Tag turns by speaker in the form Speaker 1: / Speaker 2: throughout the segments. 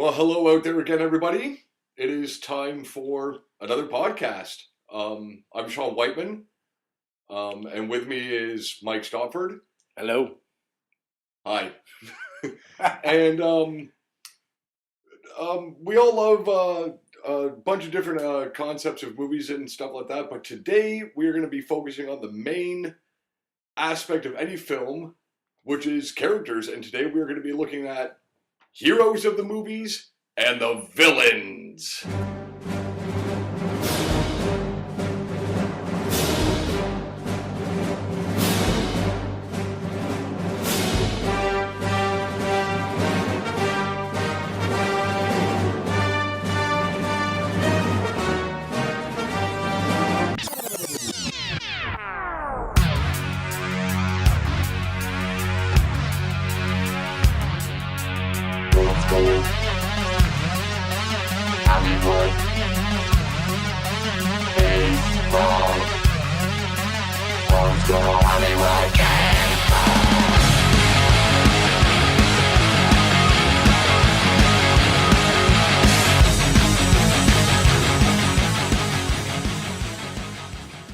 Speaker 1: Well, hello out there again, everybody. It is time for another podcast. I'm Sean Whiteman, and with me is Mike Stopford.
Speaker 2: Hello.
Speaker 1: Hi. And we all love a bunch of different concepts of movies and stuff like that, but today we're going to be focusing on the main aspect of any film, which is characters. And today we're going to be looking at heroes of the movies and the villains.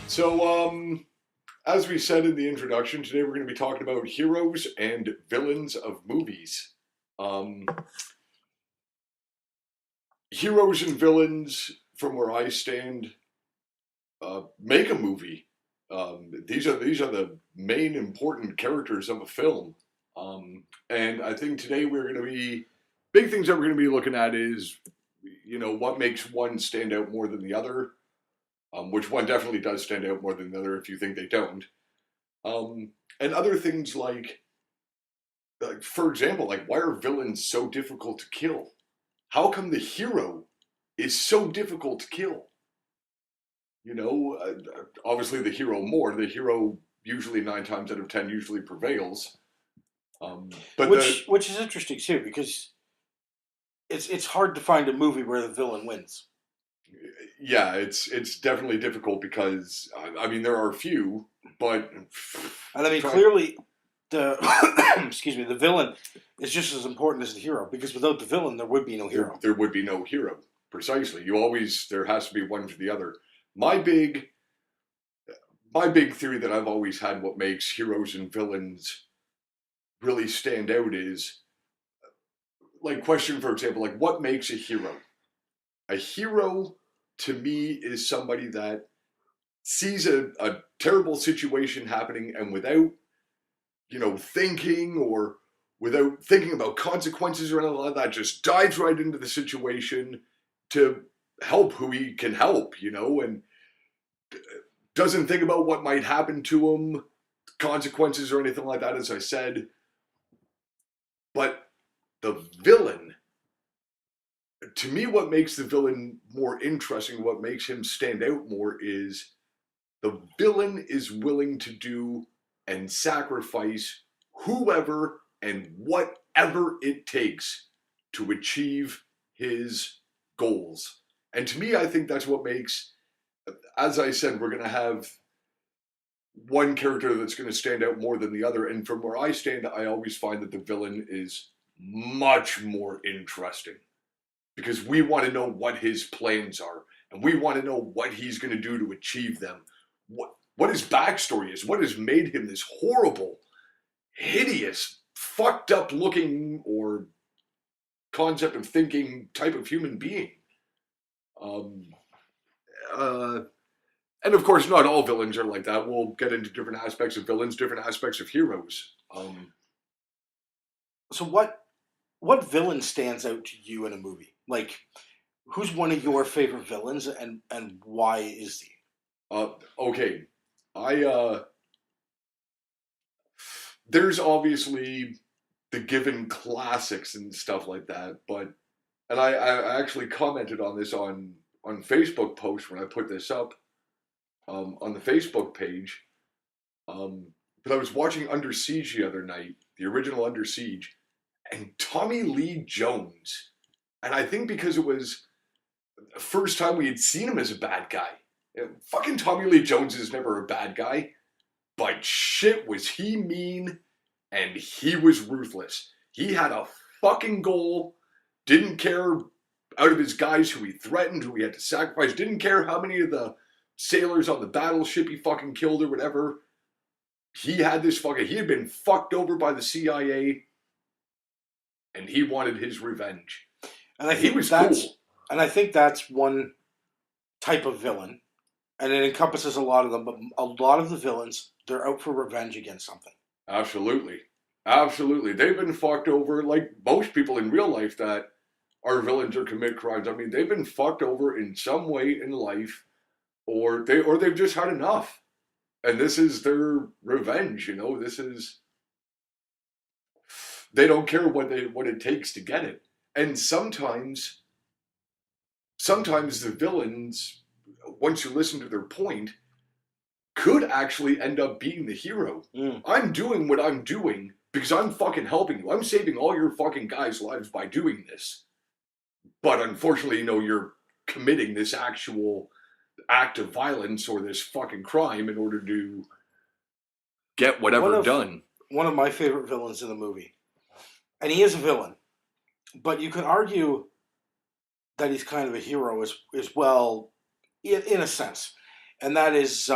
Speaker 1: So, as we said in the introduction, today we're going to be talking about heroes and villains of movies. Heroes and villains, from where I stand, make a movie. These are the main important characters of a film. And I think today big things that we're going to be looking at is, what makes one stand out more than the other. Which one definitely does stand out more than the other if you think they don't. And other things like, for example, why are villains so difficult to kill? How come the hero is so difficult to kill? Obviously the hero more. The hero usually 9 times out of 10 usually prevails.
Speaker 2: Which is interesting too, because it's hard to find a movie where the villain wins.
Speaker 1: Yeah, it's definitely difficult because there are a few, but
Speaker 2: clearly the the villain is just as important as the hero, because without the villain there would be no hero.
Speaker 1: There would be no hero. Precisely. There has to be one for the other. My big theory that I've always had, what makes heroes and villains really stand out is, question for example, what makes a hero? A hero, to me, is somebody that sees a terrible situation happening and without, thinking or without thinking about consequences or anything like that, just dives right into the situation to help who he can help, and doesn't think about what might happen to him, consequences or anything like that, as I said. But the villain, to me, what makes the villain more interesting, what makes him stand out more, is the villain is willing to do and sacrifice whoever and whatever it takes to achieve his goals. And to me, I think that's what makes, as I said, we're going to have one character that's going to stand out more than the other. And from where I stand, I always find that the villain is much more interesting, because we want to know what his plans are, and we want to know what he's going to do to achieve them, what his backstory is, what has made him this horrible, hideous, fucked up looking or concept of thinking type of human being. And of course, not all villains are like that. We'll get into different aspects of villains, different aspects of heroes.
Speaker 2: So what villain stands out to you in a movie? Who's one of your favorite villains, and why is he?
Speaker 1: Okay. There's obviously the given classics and stuff like that, and I actually commented on this on Facebook post when I put this up on the Facebook page. But I was watching Under Siege the other night, the original Under Siege, and Tommy Lee Jones. And I think because it was the first time we had seen him as a bad guy. Fucking Tommy Lee Jones is never a bad guy, but shit was he mean, and he was ruthless. He had a fucking goal didn't care out of his guys who he threatened, who he had to sacrifice, didn't care how many of the sailors on the battleship he fucking killed or whatever. He had he had been fucked over by the CIA, and he wanted his revenge.
Speaker 2: And I
Speaker 1: He
Speaker 2: think
Speaker 1: was
Speaker 2: that's
Speaker 1: cool.
Speaker 2: and I think that's one type of villain, and it encompasses a lot of them. But a lot of the villains, they're out for revenge against something.
Speaker 1: Absolutely. Absolutely. They've been fucked over like most people in real life that are villains or commit crimes. I mean, they've been fucked over in some way in life, or they've just had enough. And this is their revenge, you know. This is they don't care what it takes to get it. And sometimes the villains, once you listen to their point, could actually end up being the hero.
Speaker 2: Mm.
Speaker 1: I'm doing what I'm doing because I'm fucking helping you. I'm saving all your fucking guys' lives by doing this. But unfortunately, you're committing this actual act of violence or this fucking crime in order to get whatever done.
Speaker 2: One of my favorite villains in the movie, and he is a villain, but you could argue that he's kind of a hero as well, in a sense, and that is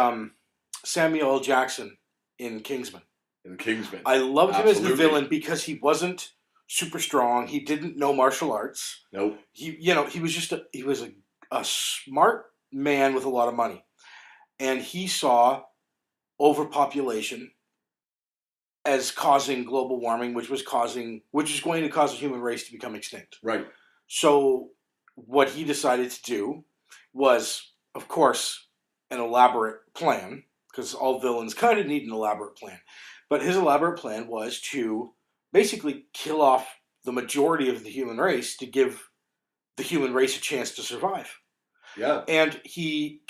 Speaker 2: Samuel L. Jackson in Kingsman.
Speaker 1: In Kingsman.
Speaker 2: I loved him as the
Speaker 1: Absolutely.
Speaker 2: villain because he wasn't super strong. He didn't know martial arts.
Speaker 1: Nope.
Speaker 2: He was just a smart man with a lot of money, and he saw overpopulation as causing global warming, which is going to cause the human race to become extinct.
Speaker 1: Right.
Speaker 2: So what he decided to do was, of course, an elaborate plan, because all villains kind of need an elaborate plan. But his elaborate plan was to basically kill off the majority of the human race to give the human race a chance to survive.
Speaker 1: Yeah.
Speaker 2: And he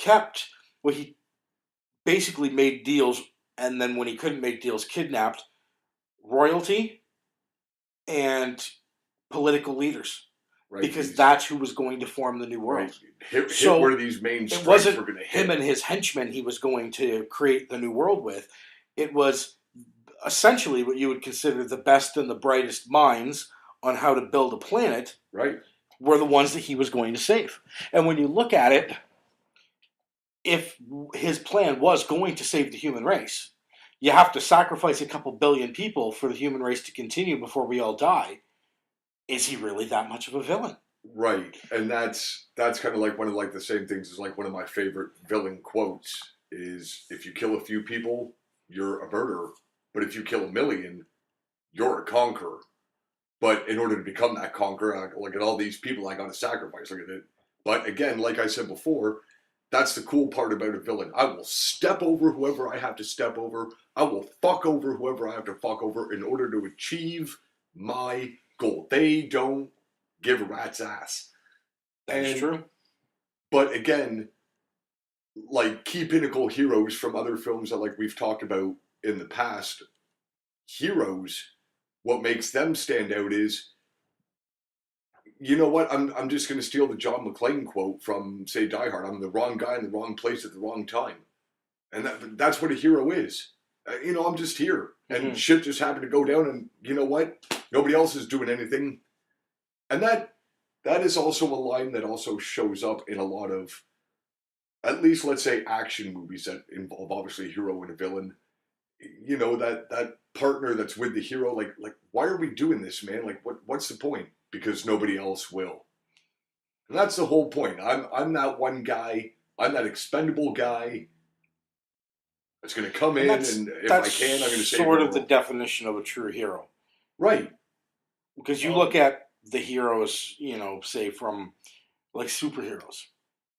Speaker 2: basically made deals, and then when he couldn't make deals, kidnapped royalty and political leaders.
Speaker 1: Right.
Speaker 2: Because that's who was going to form the new world.
Speaker 1: Right. Hit
Speaker 2: So
Speaker 1: where these main
Speaker 2: it
Speaker 1: strikes
Speaker 2: wasn't
Speaker 1: were going to hit.
Speaker 2: him and his henchmen he was going to create the new world with. It was essentially what you would consider the best and the brightest minds on how to build a planet.
Speaker 1: Right.
Speaker 2: Were the ones that he was going to save. And when you look at it, if his plan was going to save the human race, you have to sacrifice a couple billion people for the human race to continue before we all die. Is he really that much of a villain?
Speaker 1: Right. And that's kind of like one of the same things as like one of my favorite villain quotes is if you kill a few people, you're a murderer. But if you kill a million, you're a conqueror. But in order to become that conqueror, look at all these people I got to sacrifice. Look at it. But again, like I said before, that's the cool part about a villain. I will step over whoever I have to step over. I will fuck over whoever I have to fuck over in order to achieve my goal. They don't give a rat's ass.
Speaker 2: That's true.
Speaker 1: But again, like key pinnacle heroes from other films that like we've talked about in the past, heroes, what makes them stand out is, you know what? I'm just going to steal the John McClane quote from, say, Die Hard. I'm the wrong guy in the wrong place at the wrong time. And that's what a hero is. I'm just here. And shit just happened to go down, and you know what? Nobody else is doing anything. And that is also a line that also shows up in a lot of, at least let's say, action movies that involve obviously a hero and a villain. You know, that partner that's with the hero, like why are we doing this, man? Like what's the point? Because nobody else will. And that's the whole point. I'm that one guy, I'm that expendable guy that's gonna come in and if I can, I'm gonna save
Speaker 2: sort
Speaker 1: the
Speaker 2: of the
Speaker 1: world.
Speaker 2: definition of a true hero.
Speaker 1: Right.
Speaker 2: Because you look at the heroes, say from like superheroes.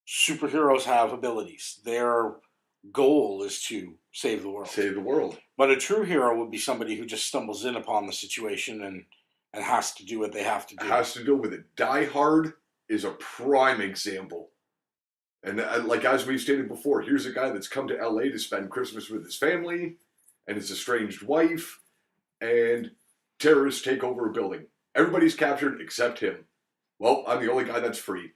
Speaker 2: Superheroes have abilities. Their goal is to save the world.
Speaker 1: Save the world.
Speaker 2: But a true hero would be somebody who just stumbles in upon the situation and has to do what they have to do.
Speaker 1: Has to deal with it. Die Hard is a prime example. And like as we've stated before, here's a guy that's come to LA to spend Christmas with his family and his estranged wife, and terrorists take over a building. Everybody's captured except him. Well, I'm the only guy that's free.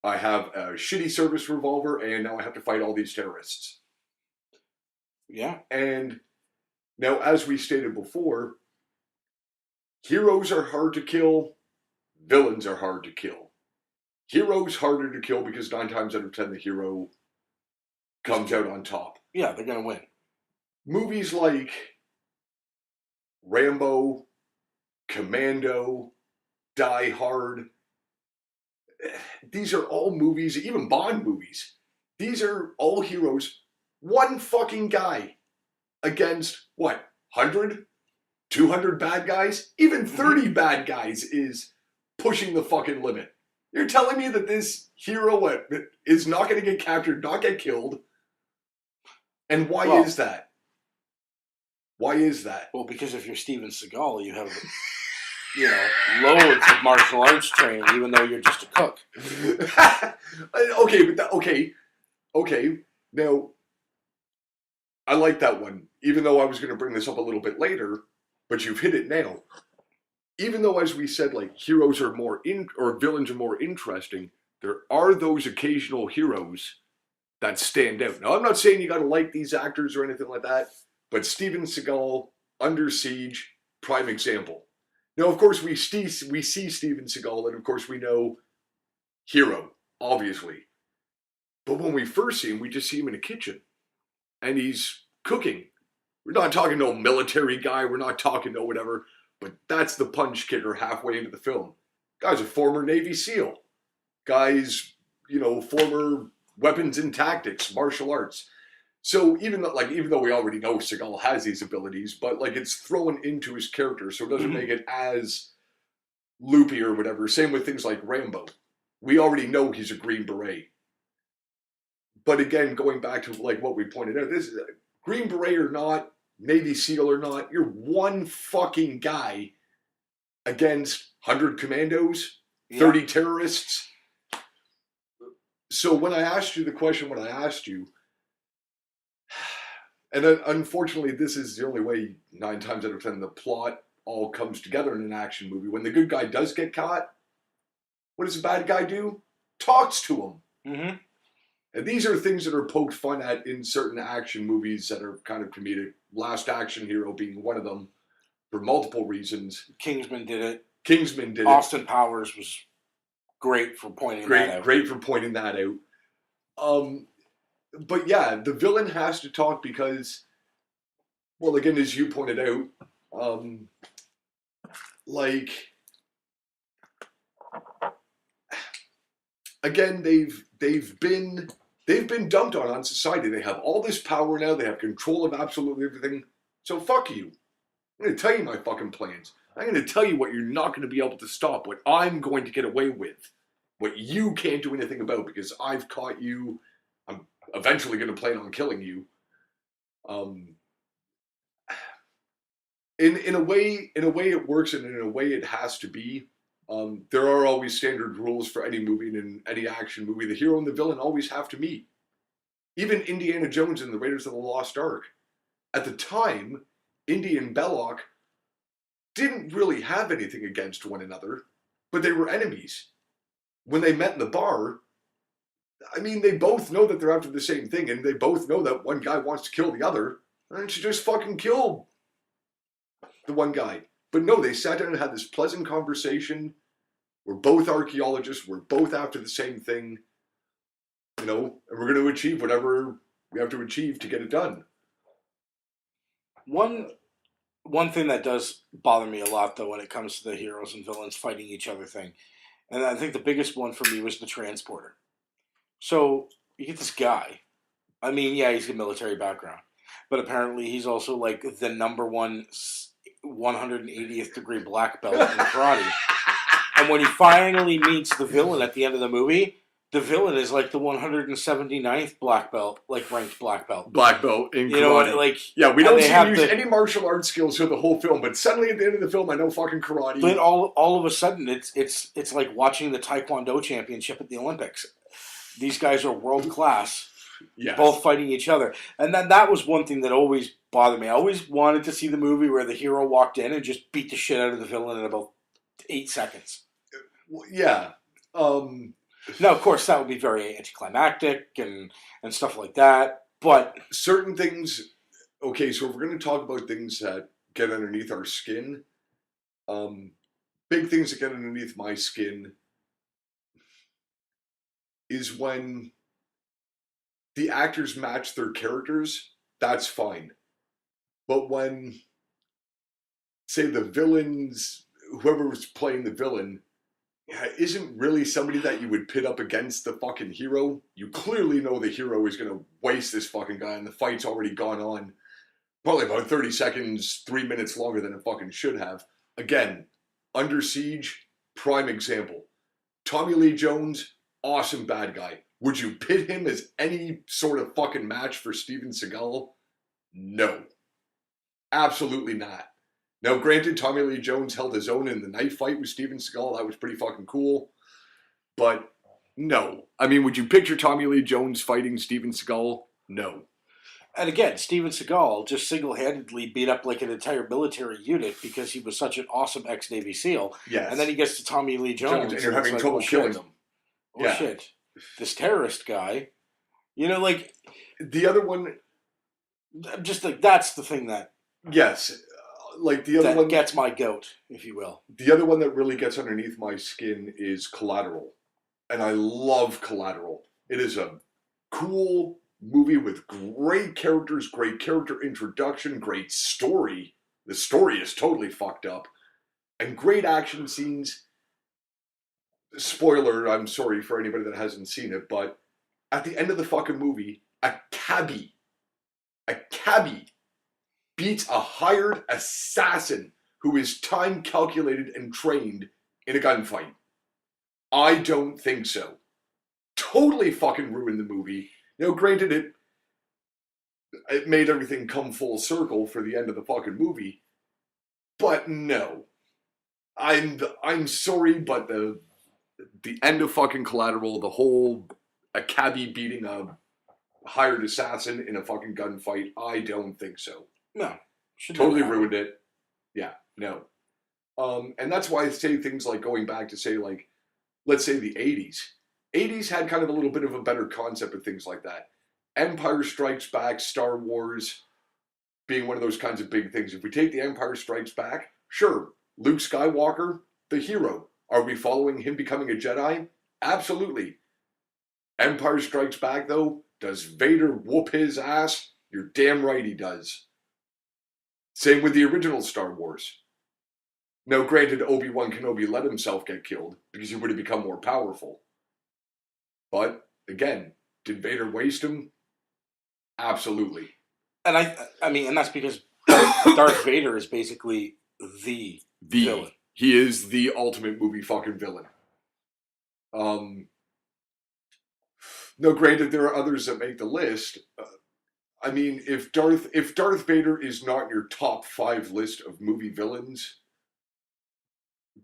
Speaker 1: I have a shitty service revolver, and now I have to fight all these terrorists.
Speaker 2: Yeah.
Speaker 1: And now, as we stated before, heroes are hard to kill, villains are hard to kill. Heroes harder to kill because 9 times out of 10 the hero comes out on top.
Speaker 2: Yeah, they're gonna win.
Speaker 1: Movies like Rambo, Commando, Die Hard, these are all movies, even Bond movies. These are all heroes. One fucking guy against, what, 100? 200 bad guys? Even 30 bad guys is pushing the fucking limit. You're telling me that this hero is not going to get captured, not get killed? And why is that? Why is that?
Speaker 2: Well, because if you're Steven Seagal, you have, loads of martial arts training, even though you're just a cook.
Speaker 1: Okay. Now, I like that one, even though I was going to bring this up a little bit later, but you've hit it now. Even though, as we said, like, heroes are or villains are more interesting, there are those occasional heroes that stand out. Now, I'm not saying you got to like these actors or anything like that, but Steven Seagal, Under Siege, prime example. Now, of course, we see Steven Seagal, and of course we know hero, obviously. But when we first see him, we just see him in a kitchen, and he's cooking. We're not talking no military guy, we're not talking no whatever, but that's the punch kicker halfway into the film. Guy's a former Navy SEAL. Guy's, former weapons and tactics, martial arts. So even though we already know Seagal has these abilities, but like it's thrown into his character, so it doesn't make it as loopy or whatever. Same with things like Rambo. We already know he's a Green Beret. But again, going back to like what we pointed out, this is Green Beret or not, Navy SEAL or not, you're one fucking guy against 100 commandos, 30 terrorists. So when I asked you the question, when I asked you, and unfortunately, this is the only way 9 times out of 10 the plot all comes together in an action movie. When the good guy does get caught, what does the bad guy do? Talks to him.
Speaker 2: Mm-hmm.
Speaker 1: And these are things that are poked fun at in certain action movies that are kind of comedic. Last Action Hero being one of them for multiple reasons.
Speaker 2: Kingsman did it.
Speaker 1: Austin
Speaker 2: Powers was great for pointing that out.
Speaker 1: Great for pointing that out. But yeah, the villain has to talk because, well, again, as you pointed out, again, they've been dumped on society. They have all this power now. They have control of absolutely everything. So fuck you. I'm going to tell you my fucking plans. I'm going to tell you what you're not going to be able to stop, what I'm going to get away with, what you can't do anything about because I've caught you. I'm eventually going to plan on killing you. In a way it works, and in a way it has to be. There are always standard rules for any movie, and in any action movie, the hero and the villain always have to meet. Even Indiana Jones and the Raiders of the Lost Ark. At the time, Indy and Belloc didn't really have anything against one another, but they were enemies. When they met in the bar, I mean, they both know that they're after the same thing, and they both know that one guy wants to kill the other, and should just fucking kill the one guy. But no, they sat down and had this pleasant conversation. We're both archaeologists. We're both after the same thing. And we're going to achieve whatever we have to achieve to get it done.
Speaker 2: One thing that does bother me a lot, though, when it comes to the heroes and villains fighting each other thing, and I think the biggest one for me was the transporter. So you get this guy. I mean, yeah, he's got a military background, but apparently he's also like the number one 180th degree black belt in karate. And when he finally meets the villain at the end of the movie, the villain is like the 179th black belt, like ranked black belt.
Speaker 1: Black belt in karate. Yeah, we don't see him use any martial arts skills through the whole film, but suddenly at the end of the film, I know fucking karate.
Speaker 2: Then all of a sudden, it's like watching the Taekwondo championship at the Olympics. These guys are world class.
Speaker 1: Yes.
Speaker 2: Both fighting each other. And that was one thing that always bothered me. I always wanted to see the movie where the hero walked in and just beat the shit out of the villain in about 8 seconds.
Speaker 1: Yeah.
Speaker 2: Now, of course, that would be very anticlimactic and stuff like that, but
Speaker 1: certain things, okay, so if we're going to talk about things that get underneath our skin, big things that get underneath my skin is when the actors match their characters. That's fine. But when, say, the villains, whoever was playing the villain, isn't really somebody that you would pit up against the fucking hero, you clearly know the hero is going to waste this fucking guy and the fight's already gone on probably about 30 seconds, 3 minutes longer than it fucking should have. Again, Under Siege, prime example. Tommy Lee Jones, awesome bad guy. Would you pit him as any sort of fucking match for Steven Seagal? No. Absolutely not. Now, granted, Tommy Lee Jones held his own in the knife fight with Steven Seagal. That was pretty fucking cool. But no. I mean, would you picture Tommy Lee Jones fighting Steven Seagal? No.
Speaker 2: And again, Steven Seagal just single-handedly beat up like an entire military unit because he was such an awesome ex-Navy SEAL.
Speaker 1: Yes.
Speaker 2: And then he gets to Tommy Lee Jones.
Speaker 1: And you're having trouble killing him.
Speaker 2: Oh, yeah. Shit. This terrorist guy. You know, like...
Speaker 1: The other one...
Speaker 2: Just like, that's the thing that...
Speaker 1: Yes. Like the other
Speaker 2: that
Speaker 1: one...
Speaker 2: gets my goat, if you will.
Speaker 1: The other one that really gets underneath my skin is Collateral. And I love Collateral. It is a cool movie with great characters, great character introduction, great story. The story is totally fucked up. And great action scenes. Spoiler, I'm sorry for anybody that hasn't seen it, but at the end of the fucking movie, a cabbie beats a hired assassin who is time calculated and trained in a gunfight. I don't think so. Totally fucking ruined the movie. Now, granted, it made everything come full circle for the end of the fucking movie, but no. I'm sorry, but the end of fucking Collateral, the whole a cabbie beating a hired assassin in a fucking gunfight, I don't think so.
Speaker 2: No.
Speaker 1: Totally ruined it. Yeah, no. And that's why I say things like going back to say, like, let's say the 80s. 80s had kind of a little bit of a better concept of things like that. Empire Strikes Back, Star Wars being one of those kinds of big things. If we take the Empire Strikes Back, sure, Luke Skywalker, the hero. Are we following him becoming a Jedi? Absolutely. Empire Strikes Back, though, does Vader whoop his ass? You're damn right he does. Same with the original Star Wars. Now, granted, Obi-Wan Kenobi let himself get killed because he would have become more powerful. But, again, did Vader waste him? Absolutely.
Speaker 2: And I mean, and that's because Darth Vader is basically the villain.
Speaker 1: He is the ultimate movie fucking villain. No, granted, there are others that make the list. I mean, if Darth Vader is not in your top 5 list of movie villains,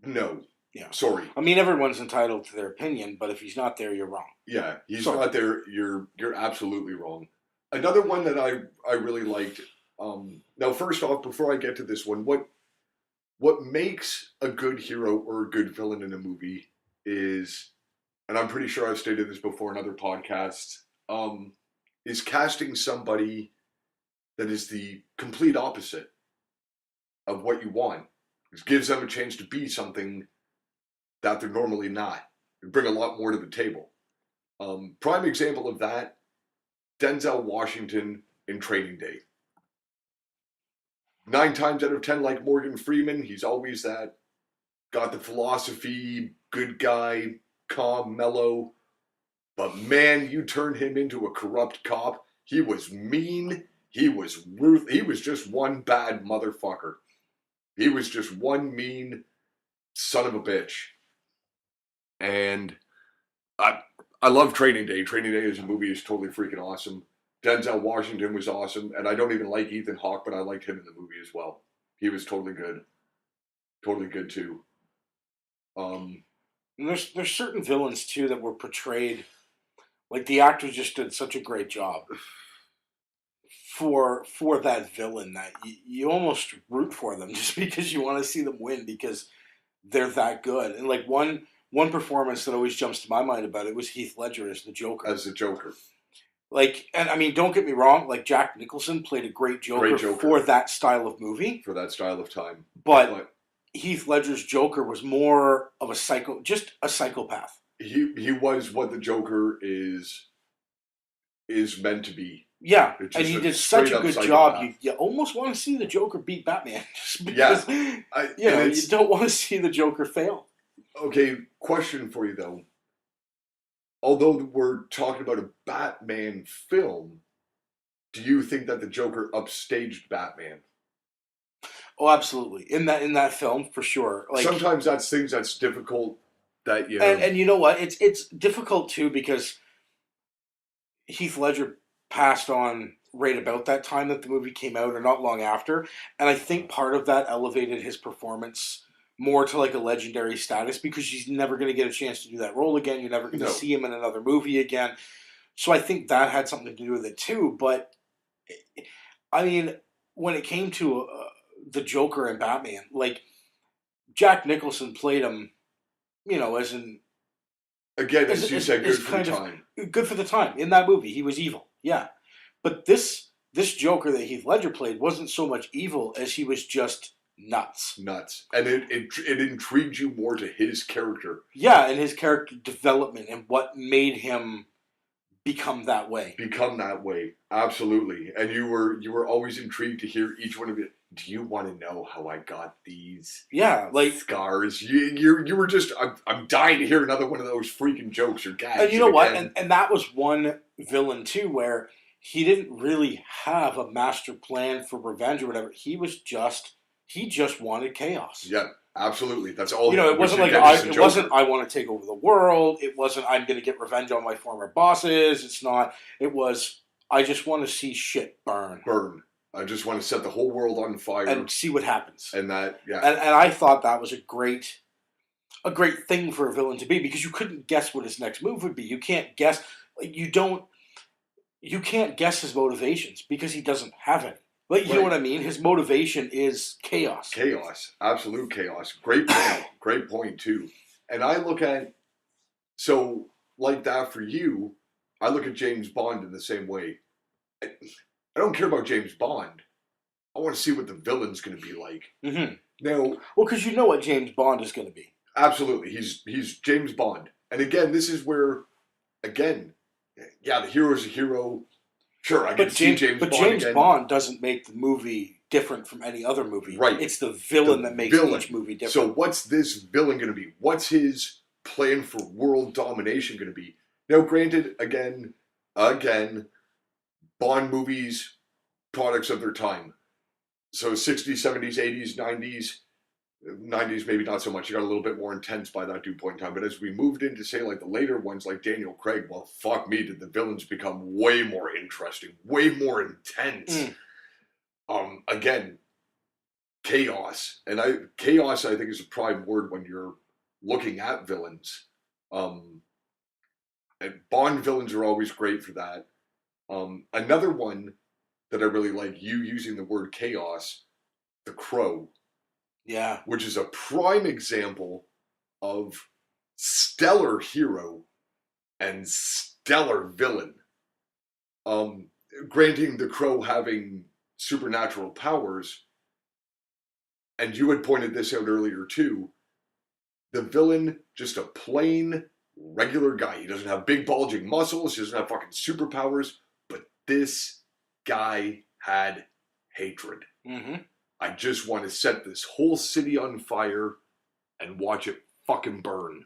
Speaker 1: no.
Speaker 2: Yeah.
Speaker 1: Sorry.
Speaker 2: I mean, everyone's entitled to their opinion, but if he's not there, you're wrong.
Speaker 1: Yeah, he's not there. You're absolutely wrong. Another one that I really liked. Now, first off, before I get to this one, what makes a good hero or a good villain in a movie is, and I'm pretty sure I've stated this before in other podcasts, is casting somebody that is the complete opposite of what you want. It gives them a chance to be something that they're normally not. They bring a lot more to the table. Prime example of that, Denzel Washington in Training Day. 9 times out of 10, like Morgan Freeman, he's always that, got the philosophy, good guy, calm, mellow. But man, you turn him into a corrupt cop. He was mean. He was just one bad motherfucker. He was just one mean son of a bitch. And I love Training Day. Training Day as a movie is totally freaking awesome. Denzel Washington was awesome, and I don't even like Ethan Hawke, but I liked him in the movie as well. He was totally good. Totally good too.
Speaker 2: And there's certain villains too that were portrayed, like the actors just did such a great job for that villain that you almost root for them just because you want to see them win because they're that good. And like one performance that always jumps to my mind about it was Heath Ledger as the Joker.
Speaker 1: As the Joker.
Speaker 2: Like, and I mean, don't get me wrong, like Jack Nicholson played a great Joker for that style of movie.
Speaker 1: For that style of time.
Speaker 2: But Heath Ledger's Joker was more of just a psychopath.
Speaker 1: He was what the Joker is meant to be.
Speaker 2: Yeah,
Speaker 1: It's
Speaker 2: and
Speaker 1: just
Speaker 2: he
Speaker 1: a
Speaker 2: did such
Speaker 1: straight
Speaker 2: a
Speaker 1: up
Speaker 2: good job.
Speaker 1: psychopath.
Speaker 2: You almost want to see the Joker beat Batman, just
Speaker 1: Yeah,
Speaker 2: because
Speaker 1: and
Speaker 2: you
Speaker 1: it's
Speaker 2: don't want to see the Joker fail.
Speaker 1: okay. Question for you though. Although we're talking about a Batman film, do you think that the Joker upstaged Batman?
Speaker 2: Oh, absolutely. In that film, for sure. Like,
Speaker 1: Sometimes that's things that's difficult that
Speaker 2: and you know what? It's difficult too because Heath Ledger passed on right about that time that the movie came out, or not long after, and I think part of that elevated his performance more to like a legendary status because he's never going to get a chance to do that role again. You're never going to
Speaker 1: no,
Speaker 2: see him in another movie again. So I think that had something to do with it too. But I mean, when it came to the Joker and Batman, like Jack Nicholson played him, as an
Speaker 1: again, as you said,
Speaker 2: as
Speaker 1: good for the
Speaker 2: kind of
Speaker 1: time.
Speaker 2: good for the time. In that movie, he was evil, yeah. But this Joker that Heath Ledger played wasn't so much evil as he was just nuts.
Speaker 1: Nuts, and it intrigued you more to his character.
Speaker 2: Yeah, and his character development and what made him become that way.
Speaker 1: Become that way, absolutely. And you were always intrigued to hear each one of it. Do you want to know how I got these
Speaker 2: Yeah, like,
Speaker 1: scars? You were just I'm dying to hear another one of those freaking jokes or gags.
Speaker 2: and you know what?
Speaker 1: Again,
Speaker 2: And that was one villain too, where he didn't really have a master plan for revenge or whatever. He just wanted chaos.
Speaker 1: yeah, absolutely. That's all.
Speaker 2: It
Speaker 1: which
Speaker 2: wasn't like
Speaker 1: again is the
Speaker 2: it
Speaker 1: Joker.
Speaker 2: wasn't I want to take over the world. It wasn't I'm going to get revenge on my former bosses. It's not. It was I just want to see shit burn
Speaker 1: Burn. I just want to set the whole world on fire,
Speaker 2: and see what happens.
Speaker 1: and that, yeah,
Speaker 2: And I thought that was a great thing for a villain to be because you couldn't guess what his next move would be. You can't guess. Like, you can't guess his motivations because he doesn't have any. Like, you know
Speaker 1: Right.
Speaker 2: what I mean? His motivation is chaos.
Speaker 1: chaos, absolute chaos. Great point. Great point too. And I look at so like that for you. I look at James Bond in the same way. I don't care about James Bond. I want to see what the villain's going to be like.
Speaker 2: Mm-hmm.
Speaker 1: Now,
Speaker 2: Well, because you know what James Bond is going to be.
Speaker 1: absolutely, he's James Bond. And again, this is where, again, yeah, the hero's a hero. Sure, I get to see James Bond
Speaker 2: James
Speaker 1: again.
Speaker 2: Bond doesn't make the movie different from any other movie.
Speaker 1: Right.
Speaker 2: It's the villain
Speaker 1: The
Speaker 2: that makes
Speaker 1: villain.
Speaker 2: each movie different.
Speaker 1: So what's this villain going to be? What's his plan for world domination going to be? Now, granted, again, Bond movies, products of their time. So 60s, 70s, 80s, 90s, 90s maybe not so much. You got a little bit more intense by that due point in time. But as we moved into, say, like the later ones like Daniel Craig, well, fuck me, did the villains become way more interesting, way more intense. Again, chaos. And chaos, I think, is a prime word when you're looking at villains. And Bond villains are always great for that. Another one that I really like, you using the word chaos, The Crow,
Speaker 2: Yeah.
Speaker 1: which is a prime example of stellar hero and stellar villain. Granting The Crow having supernatural powers, and you had pointed this out earlier too, the villain, just a plain regular guy. He doesn't have big bulging muscles, he doesn't have fucking superpowers, but this guy had hatred.
Speaker 2: Mm-hmm.
Speaker 1: I just want to set this whole city on fire and watch it fucking burn.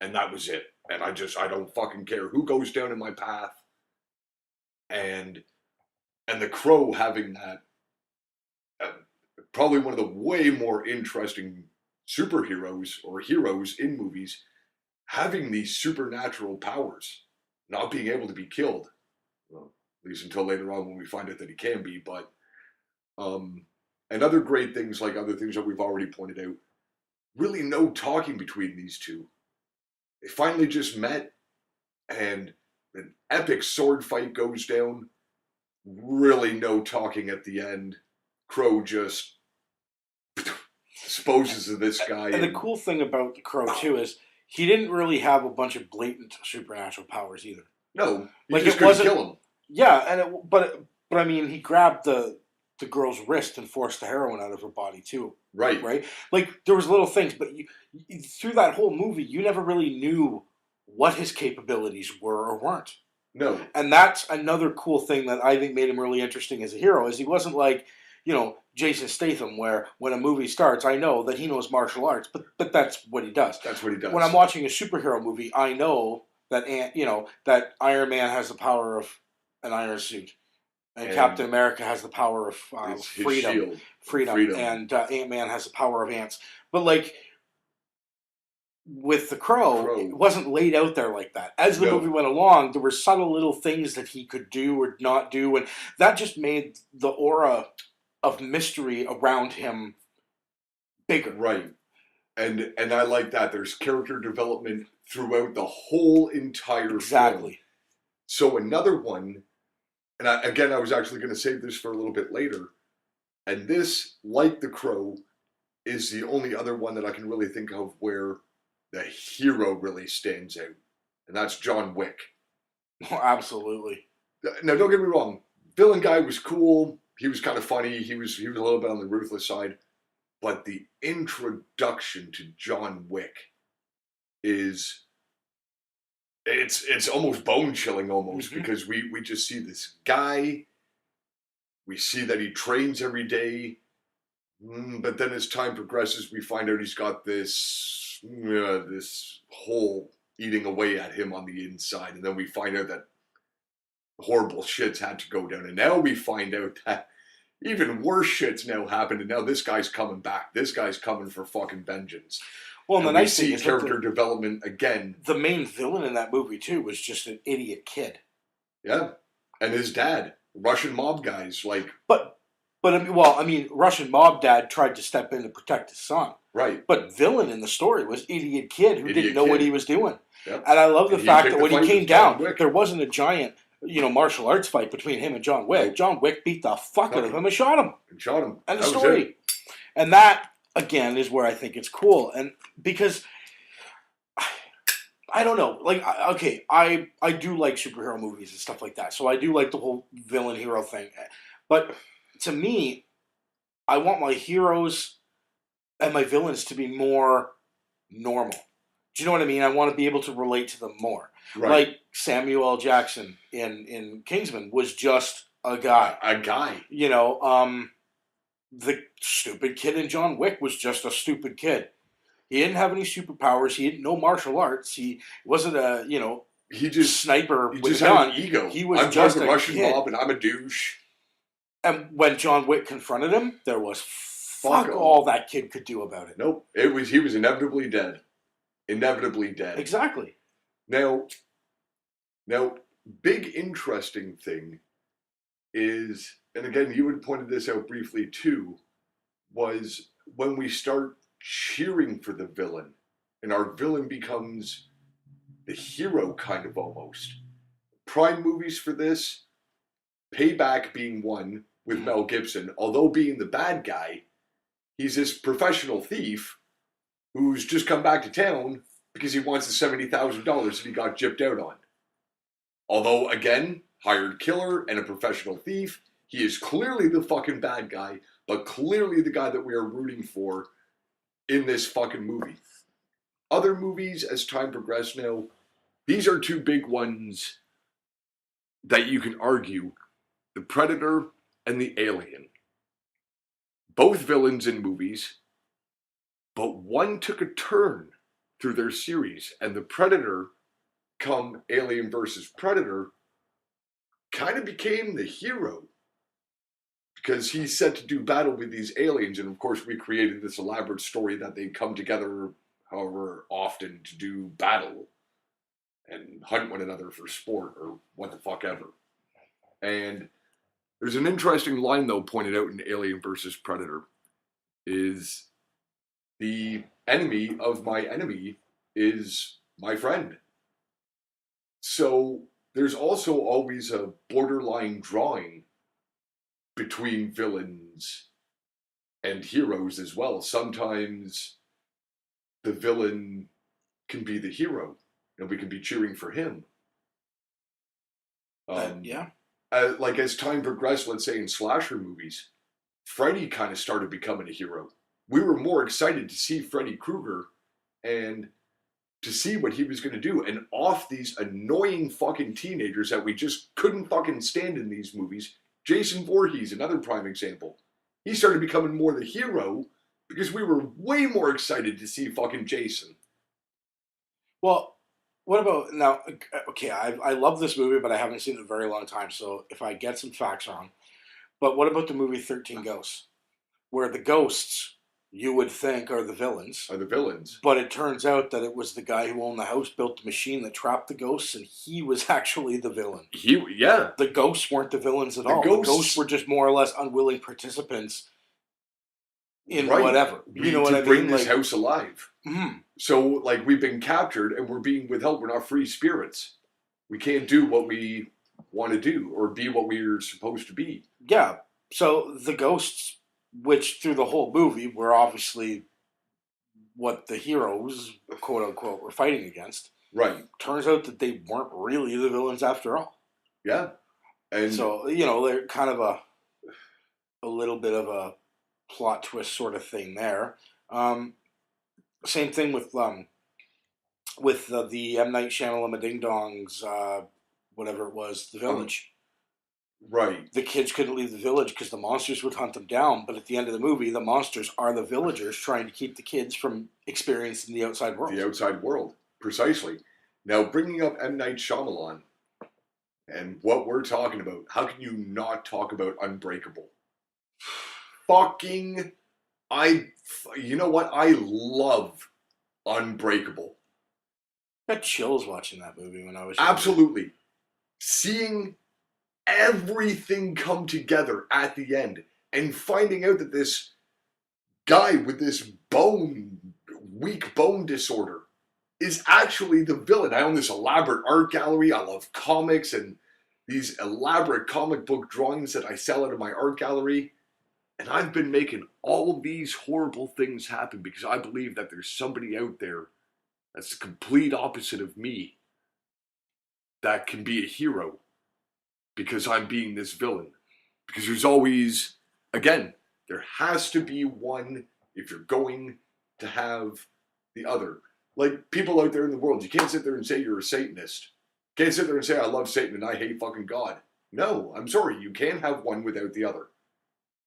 Speaker 1: And that was it. And I don't fucking care who goes down in my path. And the Crow having that, probably one of the way more interesting superheroes or heroes in movies, having these supernatural powers, not being able to be killed. Well, at least until later on when we find out that he can be, but and other great things like other things that we've already pointed out. Really no talking between these two. They finally just met and an epic sword fight goes down. Really no talking at the end. Crow just disposes of this guy.
Speaker 2: And the cool thing about the Crow too is he didn't really have a bunch of blatant supernatural powers either.
Speaker 1: No, you
Speaker 2: Like,
Speaker 1: just
Speaker 2: it
Speaker 1: couldn't
Speaker 2: wasn't-
Speaker 1: kill him.
Speaker 2: Yeah, but I mean, he grabbed the girl's wrist and forced the heroin out of her body too.
Speaker 1: Right.
Speaker 2: right? Like there was little things, but through that whole movie, you never really knew what his capabilities were or weren't.
Speaker 1: No.
Speaker 2: And that's another cool thing that I think made him really interesting as a hero. Is he wasn't like, Jason Statham, where when a movie starts, I know that he knows martial arts, but that's what he does.
Speaker 1: That's what he does.
Speaker 2: When I'm watching a superhero movie, I know that that Iron Man has the power of an iron suit, and Captain America has the power of
Speaker 1: his
Speaker 2: freedom,
Speaker 1: shield.
Speaker 2: freedom, and Ant-Man has the power of ants. But like with the Crow, it wasn't laid out there like that. As the movie went along, there were subtle little things that he could do or not do, and that just made the aura of mystery around him bigger.
Speaker 1: Right. And I like that. There's character development throughout the whole entire film. So another one, and I was actually going to save this for a little bit later, and this, like The Crow, is the only other one that I can really think of where the hero really stands out, and that's John Wick.
Speaker 2: Oh, absolutely.
Speaker 1: Now, don't get me wrong. Villain guy was cool. He was kind of funny. He was a little bit on the ruthless side. But the introduction to John Wick it's almost bone chilling almost, because we just see this guy. We see that he trains every day. But then as time progresses, we find out he's got this hole eating away at him on the inside. And then we find out that horrible shit's had to go down. And now we find out that even worse shit's now happened. And now this guy's coming back. This guy's coming for fucking vengeance.
Speaker 2: Well, and the nice thing is
Speaker 1: character development again.
Speaker 2: The main villain in that movie, too, was just an idiot kid.
Speaker 1: Yeah. And his dad. Russian mob guys.
Speaker 2: But Russian mob dad tried to step in to protect his son.
Speaker 1: Right.
Speaker 2: But villain in the story was idiot kid who didn't know what he was doing.
Speaker 1: Yep.
Speaker 2: And I love the fact that when he came down, there wasn't a giant, martial arts fight between him and John Wick. Nope. John Wick beat the fuck out of him and shot him. And the story. And that, again, is where I think it's cool. And because I don't know. Like, okay, I do like superhero movies and stuff like that. So I do like the whole villain hero thing. But to me, I want my heroes and my villains to be more normal. Do you know what I mean? I want to be able to relate to them more. Right. Like Samuel L. Jackson in Kingsman was just a guy.
Speaker 1: A guy.
Speaker 2: The stupid kid in John Wick was just a stupid kid. He didn't have any superpowers. He didn't know martial arts. He wasn't a, he just sniper with a gun.
Speaker 1: Had an ego.
Speaker 2: He was
Speaker 1: I'm
Speaker 2: just
Speaker 1: a Russian
Speaker 2: kid.
Speaker 1: mob and I'm a douche.
Speaker 2: And when John Wick confronted him, there was fuck all that kid could do about it.
Speaker 1: Nope. He was inevitably dead. Inevitably dead.
Speaker 2: Exactly.
Speaker 1: Now, big interesting thing is, and again, you had pointed this out briefly too, was when we start cheering for the villain, and our villain becomes the hero kind of almost. Prime movies for this, Payback being one with Mel Gibson, although being the bad guy, he's this professional thief who's just come back to town because he wants the $70,000 that he got gypped out on. Although, again, hired killer and a professional thief, he is clearly the fucking bad guy, but clearly the guy that we are rooting for in this fucking movie. Other movies, as time progressed now, these are two big ones that you can argue. The Predator and the Alien. Both villains in movies, but one took a turn through their series, and the Predator, come Alien versus Predator, kind of became the hero. Because he's set to do battle with these aliens, and of course we created this elaborate story that they come together however often to do battle and hunt one another for sport or what the fuck ever. And there's an interesting line, though, pointed out in Alien versus Predator, is the enemy of my enemy is my friend. So there's also always a borderline drawing between villains and heroes as well. Sometimes the villain can be the hero, and we can be cheering for him.
Speaker 2: Yeah.
Speaker 1: Like as time progressed, let's say in slasher movies, Freddy kind of started becoming a hero. we were more excited to see Freddy Krueger and to see what he was going to do, and off these annoying fucking teenagers that we just couldn't fucking stand in these movies. Jason Voorhees, another prime example. He started becoming more the hero because we were way more excited to see fucking Jason.
Speaker 2: Well, what about now? Okay, I love this movie, but I haven't seen it in a very long time. So if I get some facts wrong, but what about the movie 13 Ghosts, where the ghosts you would think are the villains,
Speaker 1: Are the villains.
Speaker 2: but it turns out that it was the guy who owned the house, built the machine that trapped the ghosts, and he was actually the villain.
Speaker 1: Yeah.
Speaker 2: The ghosts weren't the villains at
Speaker 1: The
Speaker 2: all.
Speaker 1: ghosts-
Speaker 2: The ghosts were just more or less unwilling participants in
Speaker 1: Right.
Speaker 2: whatever.
Speaker 1: We
Speaker 2: You know
Speaker 1: need
Speaker 2: what
Speaker 1: to
Speaker 2: I mean?
Speaker 1: bring this
Speaker 2: Like,
Speaker 1: house alive.
Speaker 2: mhm.
Speaker 1: So, like, we've been captured and we're being withheld. We're not free spirits. We can't do what we want to do or be what we're supposed to be.
Speaker 2: Yeah. So the ghosts, which through the whole movie were obviously what the heroes, quote unquote, were fighting against,
Speaker 1: Right.
Speaker 2: turns out that they weren't really the villains after all.
Speaker 1: Yeah. And
Speaker 2: So, you know, they're kind of a little bit of a plot twist sort of thing there. Same thing with the M. Night Shyamalan Ding Dongs, whatever it was, The Village.
Speaker 1: right.
Speaker 2: The kids couldn't leave the village because the monsters would hunt them down. But at the end of the movie, the monsters are the villagers trying to keep the kids from experiencing the outside world.
Speaker 1: The outside world. Precisely. Now, bringing up M. Night Shyamalan and what we're talking about, how can you not talk about Unbreakable? Fucking, you know what? I love Unbreakable.
Speaker 2: I got chills watching that movie when I was younger.
Speaker 1: Absolutely. Seeing everything come together at the end and finding out that this guy with this weak bone disorder is actually the villain. I own this elaborate art gallery. I love comics and these elaborate comic book drawings that I sell out of my art gallery. And I've been making all these horrible things happen because I believe that there's somebody out there that's the complete opposite of me that can be a hero because I'm being this villain. Because there's always, again, there has to be one if you're going to have the other. Like people out there in the world, you can't sit there and say you're a Satanist. You can't sit there and say I love Satan and I hate fucking God. No, I'm sorry, you can't have one without the other.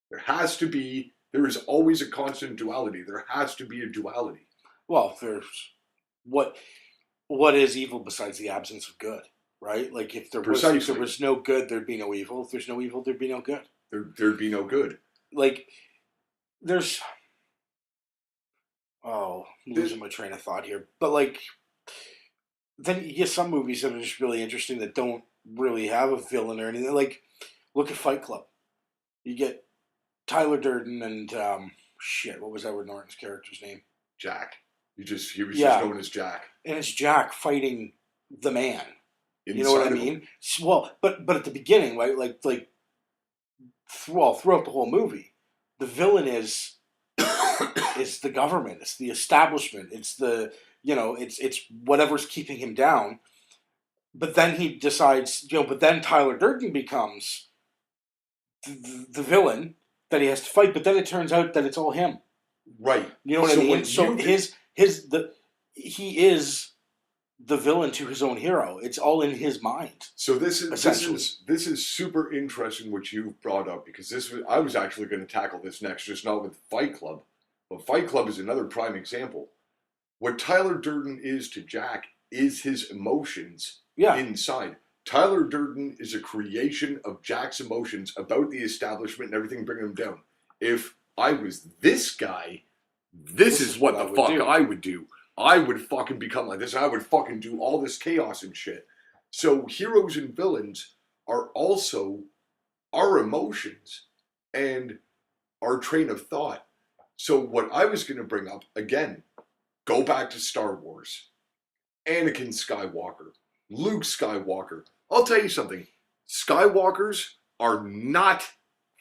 Speaker 1: There is always a constant duality. There has to be a duality.
Speaker 2: Well, there's what is evil besides the absence of good, right? Like if there was no good, there'd be no evil. If there's no evil, there'd be no good.
Speaker 1: There'd be no good.
Speaker 2: Like there's I'm losing my train of thought here. But like then you get some movies that are just really interesting that don't really have a villain or anything. Like look at Fight Club. You get Tyler Durden and what was Edward Norton's character's name?
Speaker 1: Jack. He was just known as Jack.
Speaker 2: And it's Jack fighting the man.
Speaker 1: Inside
Speaker 2: you know what I mean? Well, but at the beginning, right? Like throughout the whole movie, the villain is the government. It's the establishment. It's it's whatever's keeping him down. But then he decides, but then Tyler Durden becomes the villain that he has to fight. But then it turns out that it's all him.
Speaker 1: Right.
Speaker 2: You know what I mean? So he is the villain to his own hero. It's all in his mind.
Speaker 1: So this is super interesting what you've brought up because I was actually going to tackle this next, just not with Fight Club, but Fight Club is another prime example. What Tyler Durden is to Jack is his emotions inside. Tyler Durden is a creation of Jack's emotions about the establishment and everything bringing him down. If I was this guy, this is what the fuck I would do. I would fucking become like this. And I would fucking do all this chaos and shit. So heroes and villains are also our emotions and our train of thought. So what I was going to bring up, again, go back to Star Wars. Anakin Skywalker. Luke Skywalker. I'll tell you something. Skywalkers are not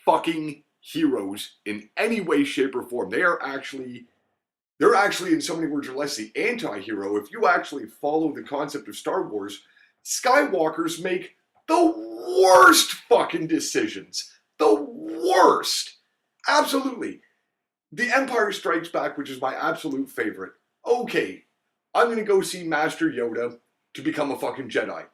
Speaker 1: fucking heroes in any way, shape, or form. They're actually, in so many words or less, the anti-hero. If you actually follow the concept of Star Wars, Skywalkers make the worst fucking decisions. The worst. Absolutely. The Empire Strikes Back, which is my absolute favorite. Okay, I'm gonna go see Master Yoda to become a fucking Jedi.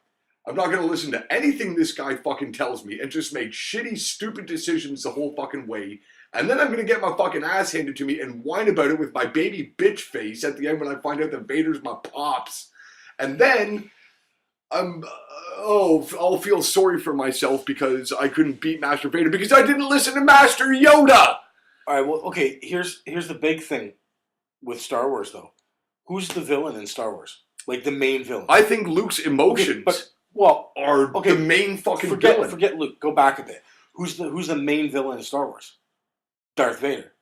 Speaker 1: I'm not gonna listen to anything this guy fucking tells me and just make shitty, stupid decisions the whole fucking way. And then I'm gonna get my fucking ass handed to me and whine about it with my baby bitch face at the end when I find out that Vader's my pops. And then I'll feel sorry for myself because I couldn't beat Master Vader because I didn't listen to Master Yoda.
Speaker 2: All right. Well, okay. Here's the big thing with Star Wars, though. Who's the villain in Star Wars? Like the main villain.
Speaker 1: I think Luke's emotions are the main fucking villain.
Speaker 2: Forget Luke. Go back a bit. Who's the main villain in Star Wars? Darth Vader.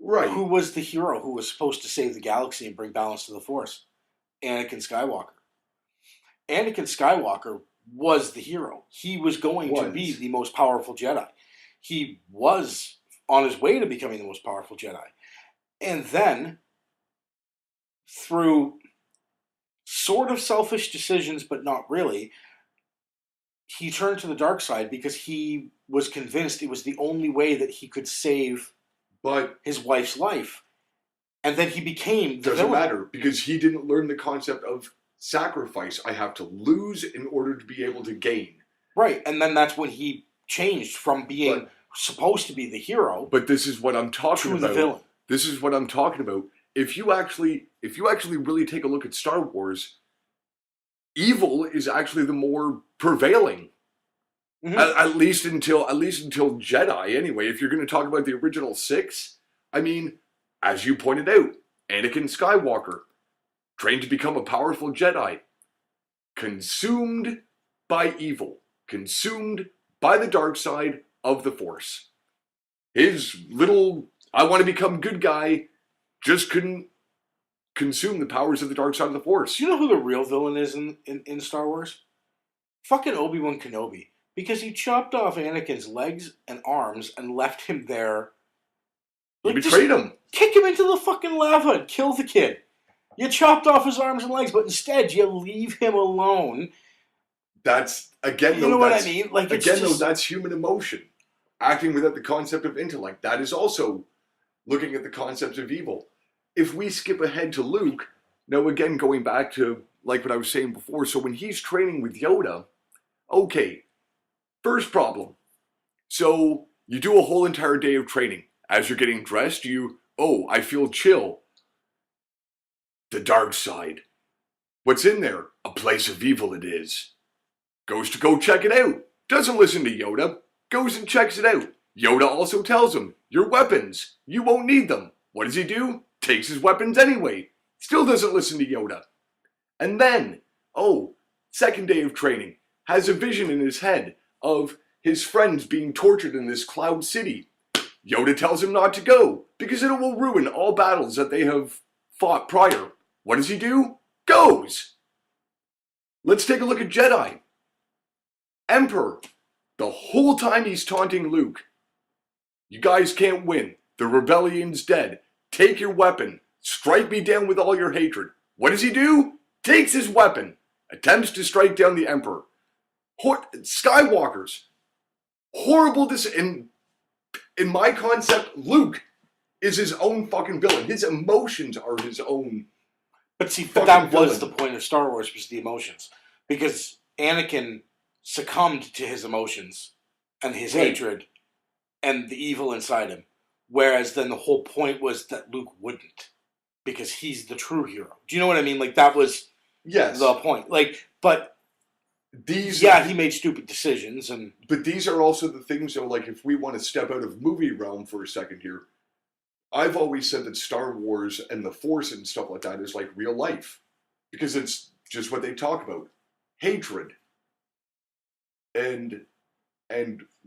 Speaker 1: Right.
Speaker 2: Who was the hero who was supposed to save the galaxy and bring balance to the Force? Anakin Skywalker. Anakin Skywalker was the hero. He was going to be the most powerful Jedi. He was on his way to becoming the most powerful Jedi. And then, through sort of selfish decisions, but not really, he turned to the dark side because he was convinced it was the only way that he could save his wife's life. And then he became the
Speaker 1: Doesn't
Speaker 2: villain.
Speaker 1: matter, because he didn't learn the concept of sacrifice. I have to lose in order to be able to gain.
Speaker 2: Right, and then that's when he changed from being supposed to be the hero.
Speaker 1: But this is what I'm talking about.
Speaker 2: The villain.
Speaker 1: This is what I'm talking about. If you actually really take a look at Star Wars, evil is actually the more prevailing.
Speaker 2: Mm-hmm.
Speaker 1: At least until Jedi, anyway. If you're going to talk about the original 6, I mean, as you pointed out, Anakin Skywalker, trained to become a powerful Jedi, consumed by evil, consumed by the dark side of the Force. His little, I want to become good guy, just couldn't consume the powers of the dark side of the Force.
Speaker 2: Do you know who the real villain is in Star Wars? Fucking Obi-Wan Kenobi. Because he chopped off Anakin's legs and arms and left him there.
Speaker 1: You betrayed him.
Speaker 2: Kick him into the fucking lava and kill the kid. You chopped off his arms and legs, but instead you leave him alone.
Speaker 1: That's, again,
Speaker 2: you know what I mean? Like,
Speaker 1: again, though, that's human emotion. Acting without the concept of intellect. That is also looking at the concepts of evil. If we skip ahead to Luke, now again, going back to, like what I was saying before, so when he's training with Yoda, okay, first problem. So, you do a whole entire day of training. As you're getting dressed, I feel chill. The dark side. What's in there? A place of evil it is. Goes to go check it out. Doesn't listen to Yoda. Goes and checks it out. Yoda also tells him, your weapons, you won't need them. What does he do? Takes his weapons anyway. Still doesn't listen to Yoda. And then, second day of training, has a vision in his head of his friends being tortured in this cloud city. Yoda tells him not to go, because it will ruin all battles that they have fought prior. What does he do? Goes! Let's take a look at Jedi. Emperor. The whole time he's taunting Luke. You guys can't win. The rebellion's dead. Take your weapon. Strike me down with all your hatred. What does he do? Takes his weapon. Attempts to strike down the Emperor. Skywalkers. Horrible in my concept, Luke is his own fucking villain. His emotions are his own.
Speaker 2: But see, that was the point of Star Wars, was the emotions. Because Anakin succumbed to his emotions and his hatred and the evil inside him. Whereas then the whole point was that Luke wouldn't. Because he's the true hero. Do you know what I mean? Like, that was the point. Like, but he made stupid decisions.
Speaker 1: But these are also the things, though, like, if we want to step out of movie realm for a second here, I've always said that Star Wars and the Force and stuff like that is like real life. Because it's just what they talk about. Hatred. And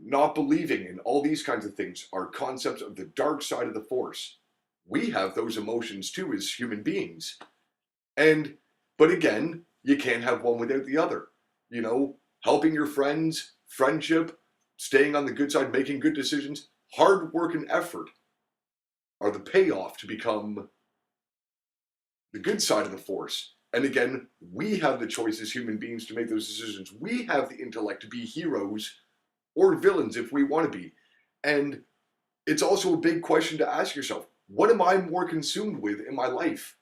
Speaker 1: not believing and all these kinds of things are concepts of the dark side of the Force. We have those emotions too as human beings. But again, you can't have one without the other. You know, helping your friends, friendship, staying on the good side, making good decisions, hard work and effort are the payoff to become the good side of the Force. And again, we have the choice as human beings to make those decisions. We have the intellect to be heroes or villains if we want to be. And it's also a big question to ask yourself. what am I more consumed with in my life?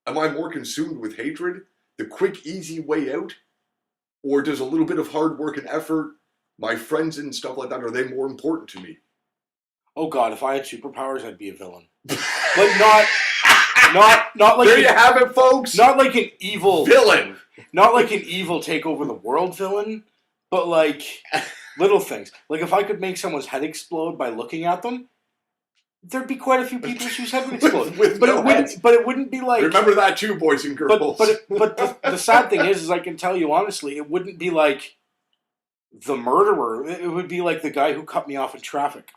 Speaker 1: Am I more consumed with hatred, the quick, easy way out? Or does a little bit of hard work and effort, my friends and stuff like that, are they more important to me?
Speaker 2: Oh God, if I had superpowers, I'd be a villain. Like not like
Speaker 1: there you have it, folks.
Speaker 2: not like an evil
Speaker 1: Villain.
Speaker 2: not like an evil take over the world villain, but like little things. Like if I could make someone's head explode by looking at them, there'd be quite a few people whose head would explode.
Speaker 1: With
Speaker 2: but
Speaker 1: no
Speaker 2: it wouldn't.
Speaker 1: heads.
Speaker 2: But it wouldn't be like.
Speaker 1: Remember that too, boys and girls.
Speaker 2: But the sad thing is I can tell you honestly, it wouldn't be like the murderer. It would be like the guy who cut me off in traffic.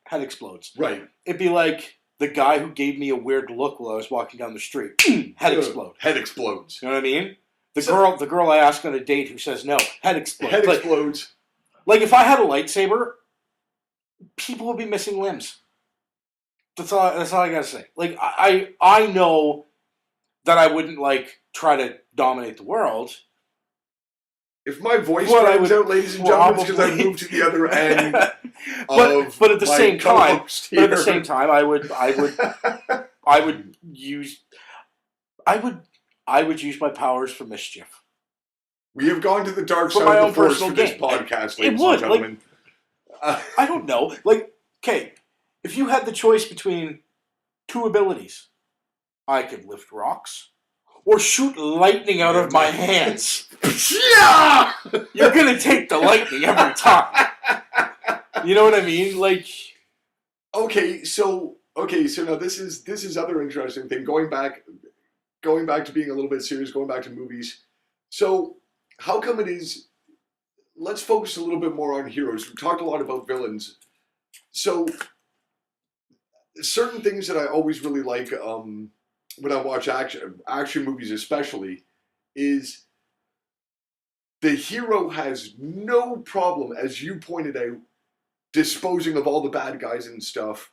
Speaker 2: Head explodes.
Speaker 1: Right.
Speaker 2: It'd be like the guy who gave me a weird look while I was walking down the street. Head explode.
Speaker 1: Head explodes.
Speaker 2: You know what I mean? The girl I ask on a date who says no, head explodes.
Speaker 1: Head explodes.
Speaker 2: Like if I had a lightsaber, people would be missing limbs. That's all I gotta say. Like I know that I wouldn't like try to dominate the world.
Speaker 1: If my voice
Speaker 2: Well,
Speaker 1: runs out, ladies and gentlemen, it's because I moved to the other end.
Speaker 2: but at the
Speaker 1: my
Speaker 2: same time,
Speaker 1: co-host
Speaker 2: but at the
Speaker 1: here.
Speaker 2: same time, I would use my powers for mischief.
Speaker 1: We have gone to the dark
Speaker 2: For
Speaker 1: side
Speaker 2: my
Speaker 1: of
Speaker 2: own
Speaker 1: the force
Speaker 2: personal
Speaker 1: for this
Speaker 2: gain.
Speaker 1: podcast,
Speaker 2: It
Speaker 1: ladies
Speaker 2: would,
Speaker 1: and gentlemen.
Speaker 2: I don't know. Like, okay, if you had the choice between two abilities, I could lift rocks or shoot lightning out of my hands.
Speaker 1: Yeah!
Speaker 2: You're gonna take the lightning every time. You know what I mean? Like,
Speaker 1: Okay, so now this is other interesting thing. Going back to being a little bit serious, going back to movies. So how come it is? Let's focus a little bit more on heroes. We've talked a lot about villains. So certain things that I always really like when I watch action movies, especially, is the hero has no problem, as you pointed out, disposing of all the bad guys and stuff.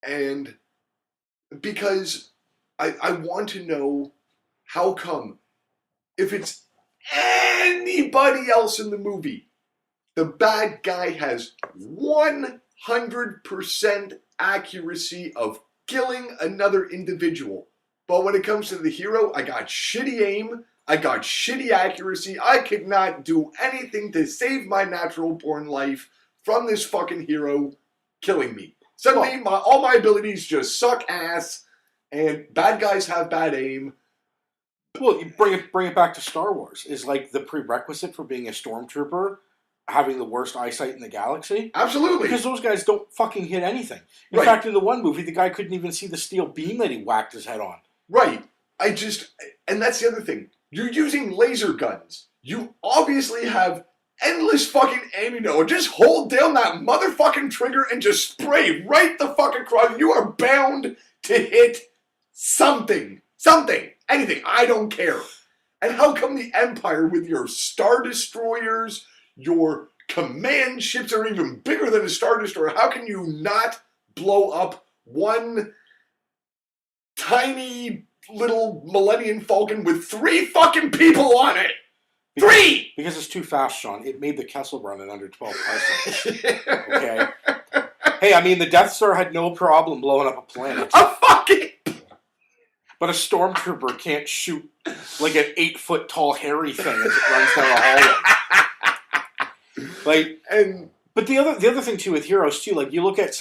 Speaker 1: And because I want to know how come, if it's anybody else in the movie, the bad guy has 100% accuracy of killing another individual. But when it comes to the hero, I got shitty aim, I got shitty accuracy, I could not do anything to save my natural born life from this fucking hero killing me. Suddenly, all my abilities just suck ass, and bad guys have bad aim.
Speaker 2: well, you bring it back to Star Wars. Is like the prerequisite for being a stormtrooper having the worst eyesight in the galaxy.
Speaker 1: Absolutely.
Speaker 2: Because those guys don't fucking hit anything. In
Speaker 1: Right.
Speaker 2: fact, in the one movie, the guy couldn't even see the steel beam that he whacked his head on.
Speaker 1: Right. And that's the other thing. You're using laser guns. You obviously have endless fucking ammo. Just hold down that motherfucking trigger and just spray right the fuck across. You are bound to hit something. Something. Anything. I don't care. And how come the Empire, with your Star Destroyers, your command ships are even bigger than a Star Destroyer, how can you not blow up one tiny little Millennium Falcon with 3 fucking people on it? 3!
Speaker 2: Because it's too fast, Sean. It made the Kessel Run in under 12 parsecs. Okay? Hey, I mean, the Death Star had no problem blowing up a planet.
Speaker 1: A fucking...
Speaker 2: But a stormtrooper can't shoot like an 8-foot tall hairy thing as it runs down a hallway. Like,
Speaker 1: And...
Speaker 2: but the other thing too with heroes too, like you look at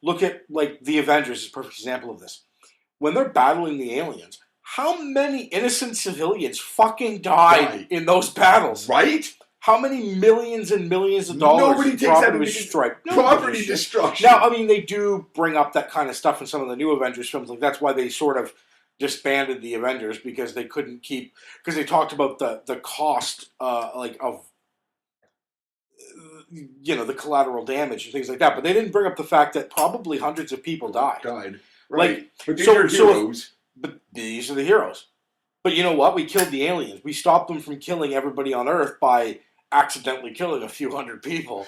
Speaker 2: look at like the Avengers is a perfect example of this. When they're battling the aliens, how many innocent civilians fucking died in those battles?
Speaker 1: Right?
Speaker 2: How many millions and millions of dollars
Speaker 1: Nobody
Speaker 2: in
Speaker 1: takes that
Speaker 2: property
Speaker 1: into
Speaker 2: destroyed?
Speaker 1: property destruction.
Speaker 2: Now, I mean, they do bring up that kind of stuff in some of the new Avengers films. Like that's why they sort of disbanded the Avengers because they couldn't keep because they talked about the cost of the collateral damage and things like that. But they didn't bring up the fact that probably hundreds of people died.
Speaker 1: Right. But these
Speaker 2: so-
Speaker 1: are
Speaker 2: so-
Speaker 1: heroes.
Speaker 2: But these are the heroes. But you know what? We killed the aliens. We stopped them from killing everybody on Earth by accidentally killing a few hundred people.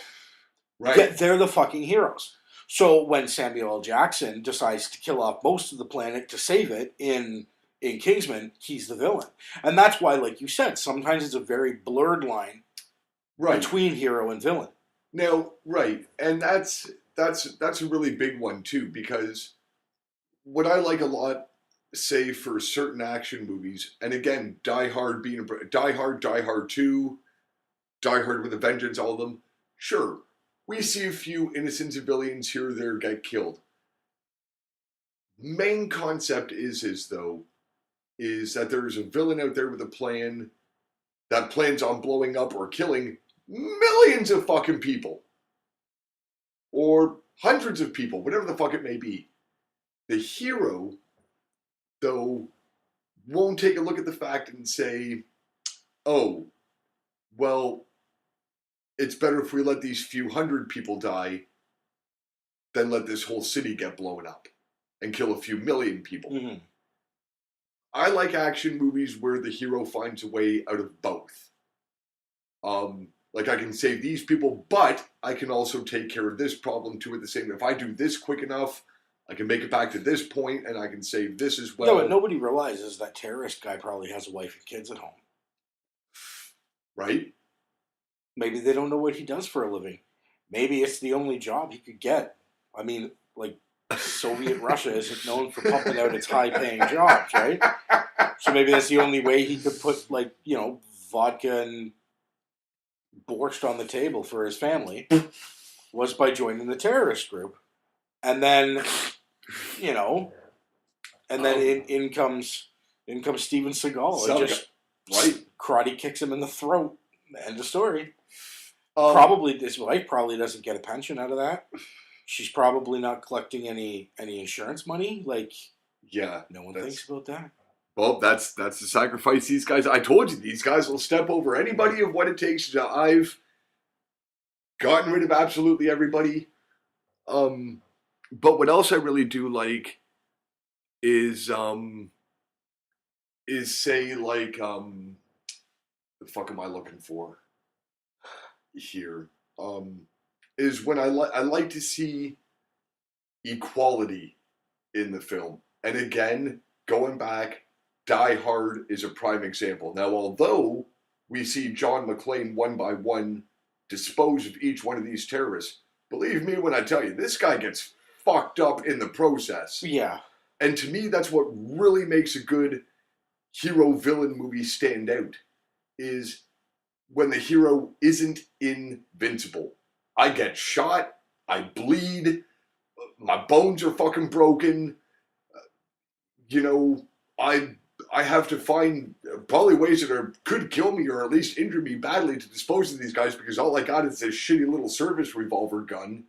Speaker 1: Right.
Speaker 2: Yet they're the fucking heroes. So when Samuel L. Jackson decides to kill off most of the planet to save it in Kingsman, he's the villain. And that's why, like you said, sometimes it's a very blurred line
Speaker 1: Right.
Speaker 2: between hero and villain.
Speaker 1: Now, right. And that's that's a really big one too, because what I like a lot, say for certain action movies, and again, Die Hard being Die Hard, Die Hard 2, Die Hard with a Vengeance, all of them. Sure, we see a few innocent civilians here or there get killed. Main concept is that there's a villain out there with a plan that plans on blowing up or killing millions of fucking people. Or hundreds of people, whatever the fuck it may be. The hero, though, won't take a look at the fact and say, oh, well, it's better if we let these few hundred people die than let this whole city get blown up and kill a few million people.
Speaker 2: Mm-hmm.
Speaker 1: I like action movies where the hero finds a way out of both. Like, I can save these people, but I can also take care of this problem too at the same time. If I do this quick enough, I can make it back to this point, and I can save this as well.
Speaker 2: No, but nobody realizes that terrorist guy probably has a wife and kids at home.
Speaker 1: Right?
Speaker 2: Maybe they don't know what he does for a living. Maybe it's the only job he could get. I mean, like, Soviet Russia isn't known for pumping out its high-paying jobs, right? So maybe that's the only way he could put, like, you know, vodka and borscht on the table for his family was by joining the terrorist group. And then, you know, and then in comes Steven Seagal and just
Speaker 1: right?
Speaker 2: karate kicks him in the throat. End of story.
Speaker 1: Probably.
Speaker 2: His wife probably doesn't get a pension out of that. She's probably not collecting any insurance money. Like,
Speaker 1: yeah,
Speaker 2: no one thinks about that.
Speaker 1: Well, that's the sacrifice these guys. I told you, these guys will step over anybody of what it takes. I've gotten rid of absolutely everybody. But what else I really do like is say like the fuck am I looking for here? Is when I like to see equality in the film. And again, going back, Die Hard is a prime example. Now, although we see John McClane one by one dispose of each one of these terrorists, believe me when I tell you, this guy gets fucked up in the process.
Speaker 2: Yeah.
Speaker 1: And to me, that's what really makes a good hero-villain movie stand out, is when the hero isn't invincible. I get shot, I bleed, my bones are fucking broken, you know, I have to find probably ways that could kill me or at least injure me badly to dispose of these guys, because all I got is this shitty little service revolver gun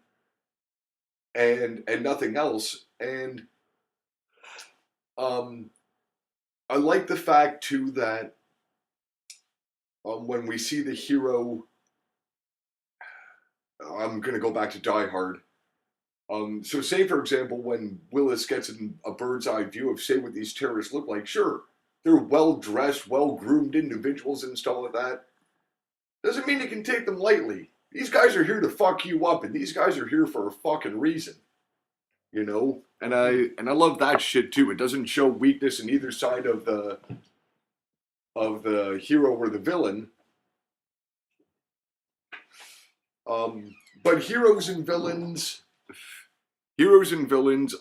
Speaker 1: and nothing else. And I like the fact too that when we see the hero, I'm going to go back to Die Hard. So say, for example, when Willis gets a bird's eye view of, say, what these terrorists look like, sure, they're well-dressed, well-groomed individuals and stuff like that. Doesn't mean you can take them lightly. These guys are here to fuck you up, and these guys are here for a fucking reason. You know? And I love that shit, too. It doesn't show weakness in either side of the hero or the villain. But heroes and villains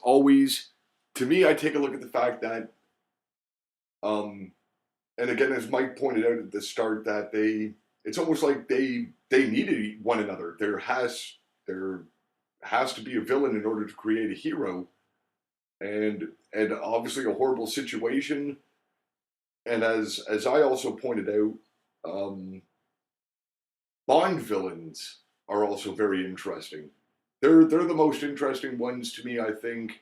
Speaker 1: always, to me, I take a look at the fact that, and again, as Mike pointed out at the start, that it's almost like they needed one another. There has to be a villain in order to create a hero, and obviously a horrible situation. And as I also pointed out, Bond villains are also very interesting. They're the most interesting ones to me, I think.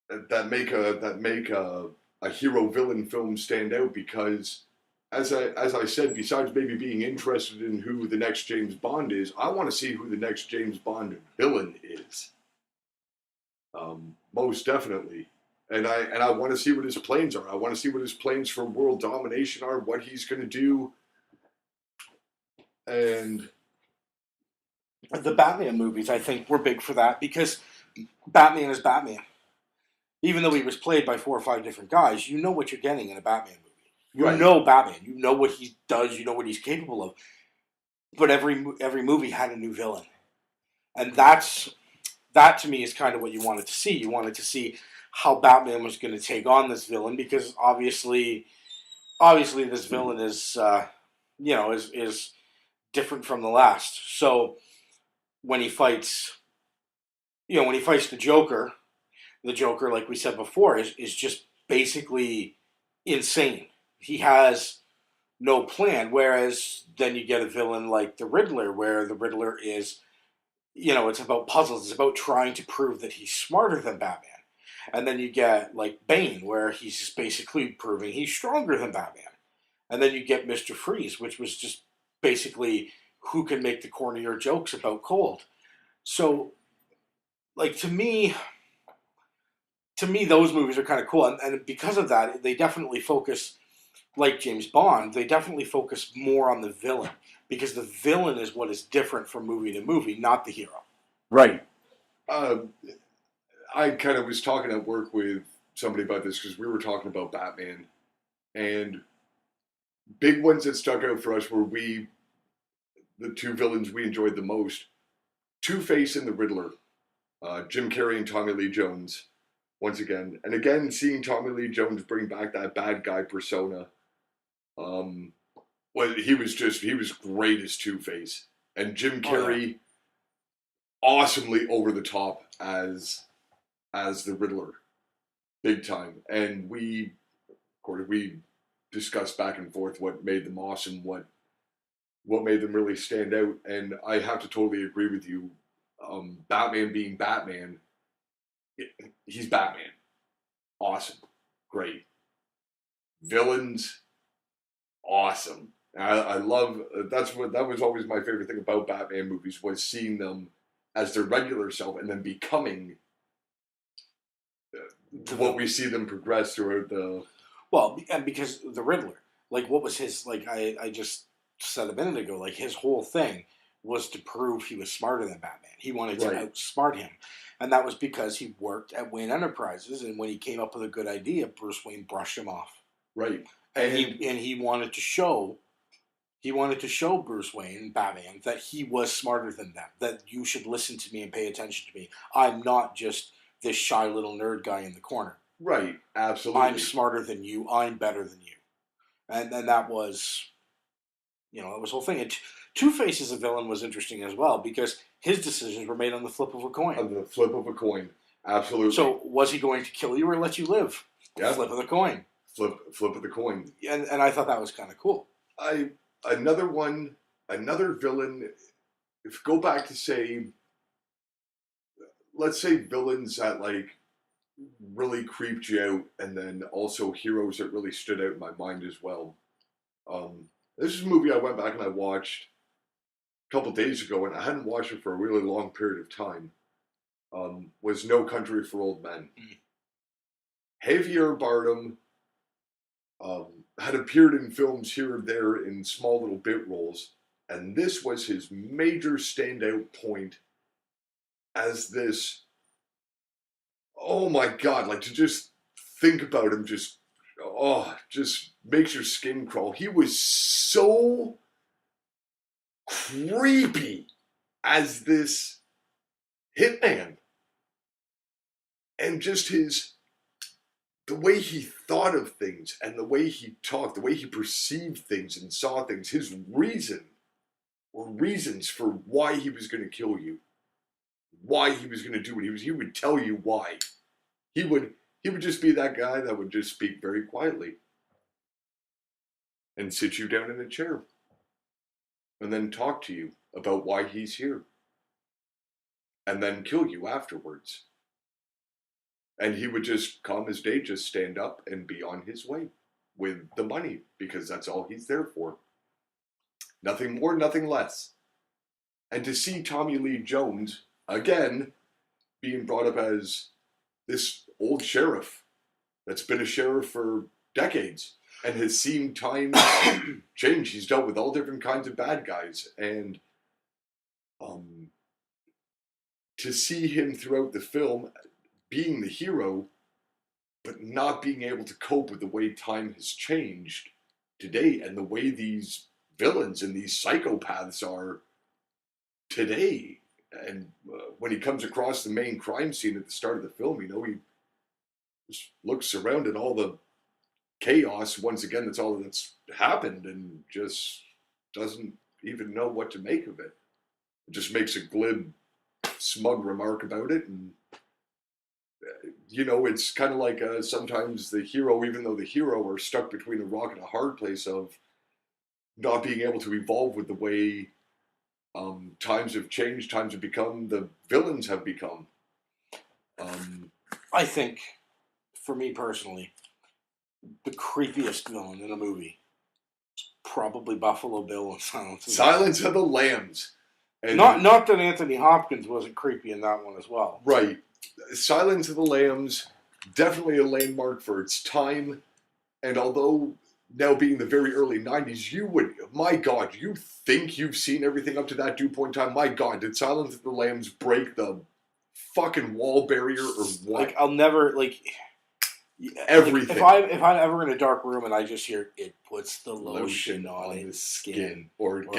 Speaker 1: That make a hero villain film stand out, because as I said, besides maybe being interested in who the next James Bond is, I want to see who the next James Bond villain is. Most definitely. And I want to see what his plans are. I want to see what his plans for world domination are, what he's going to do. And
Speaker 2: the Batman movies, I think, were big for that, because Batman is Batman. Even though he was played by 4 or 5 different guys, you know what you're getting in a Batman movie. You know Batman. You know what he does. You know what he's capable of. but every movie had a new villain, and that to me is kind of what you wanted to see. You wanted to see how Batman was going to take on this villain, because obviously this villain is is different from the last. So when he fights, when he fights the Joker, like we said before, is just basically insane. He has no plan. Whereas then you get a villain like the Riddler, where the Riddler is, it's about puzzles. It's about trying to prove that he's smarter than Batman. And then you get like Bane, where he's just basically proving he's stronger than Batman. And then you get Mr. Freeze, which was just basically who can make the cornier jokes about cold. So, like to me, those movies are kind of cool, and because of that, they definitely focus, like James Bond, they definitely focus more on the villain, because the villain is what is different from movie to movie, not the hero.
Speaker 1: Right. Uh, I kind of was talking at work with somebody about this because we were talking about Batman, and big ones that stuck out for us were the two villains we enjoyed the most: Two Face and the Riddler. Jim Carrey and Tommy Lee Jones, once again, and again seeing Tommy Lee Jones bring back that bad guy persona. Um, he was great as Two Face, and Jim Carrey awesomely over the top as the Riddler, big time. And we discussed back and forth what made them awesome, what made them really stand out. And I have to totally agree with you. Batman being Batman, he's Batman. Awesome, great. Villains, awesome. I love that was always my favorite thing about Batman movies, was seeing them as their regular self and then becoming what we see them progress throughout the.
Speaker 2: Well, and because the Riddler, like, what was his, like, I just said a minute ago, like, his whole thing was to prove he was smarter than Batman. He wanted to
Speaker 1: Right.
Speaker 2: outsmart him. And that was because he worked at Wayne Enterprises, and when he came up with a good idea, Bruce Wayne brushed him off.
Speaker 1: Right.
Speaker 2: And he wanted to show Bruce Wayne, Batman, that he was smarter than them, that you should listen to me and pay attention to me. I'm not just this shy little nerd guy in the corner.
Speaker 1: Right, absolutely.
Speaker 2: I'm smarter than you. I'm better than you. And then that was, that was the whole thing. And Two Face as a villain was interesting as well, because his decisions were made on the flip of a coin.
Speaker 1: On the flip of a coin, absolutely.
Speaker 2: So was he going to kill you or let you live?
Speaker 1: Yeah.
Speaker 2: Flip of the coin.
Speaker 1: Flip of the coin.
Speaker 2: And I thought that was kind of cool.
Speaker 1: Another villain. If go back to say, let's say villains that like really creeped you out, and then also heroes that really stood out in my mind as well. This is a movie I went back and I watched a couple days ago, and I hadn't watched it for a really long period of time. Was No Country for Old Men. Javier Bardem had appeared in films here and there in small little bit roles, and this was his major standout point as this. Oh my God! Like, to just think about him, just makes your skin crawl. He was so creepy as this hitman, and just the way he thought of things and the way he talked, the way he perceived things and saw things, his reasons for why he was going to kill you, why he was going to do what he would tell you why. He would just be that guy that would just speak very quietly and sit you down in a chair and then talk to you about why he's here and then kill you afterwards. And he would just calm his day, just stand up and be on his way with the money, because that's all he's there for. Nothing more, nothing less. And to see Tommy Lee Jones, again, being brought up as this old sheriff that's been a sheriff for decades and has seen times change. He's dealt with all different kinds of bad guys. And to see him throughout the film being the hero, but not being able to cope with the way time has changed today and the way these villains and these psychopaths are today. And when he comes across the main crime scene at the start of the film, he just looks around at all the chaos. Once again, that's all that's happened, and just doesn't even know what to make of it. It just makes a glib, smug remark about it, and it's kind of like sometimes the hero, even though the hero are stuck between a rock and a hard place of not being able to evolve with the way times have changed, times have become, the villains have become.
Speaker 2: I think, for me personally, the creepiest villain in a movie is probably Buffalo Bill and
Speaker 1: Silence of the Lambs. And
Speaker 2: not that Anthony Hopkins wasn't creepy in that one as well.
Speaker 1: Right. Silence of the Lambs, definitely a landmark for its time. And although now being the very early 90s, my God, you think you've seen everything up to that due point in time? My God, did Silence of the Lambs break the fucking wall barrier or what?
Speaker 2: I'll never, everything. If I'm ever in a dark room and I just hear, it puts the lotion on its skin,
Speaker 1: or it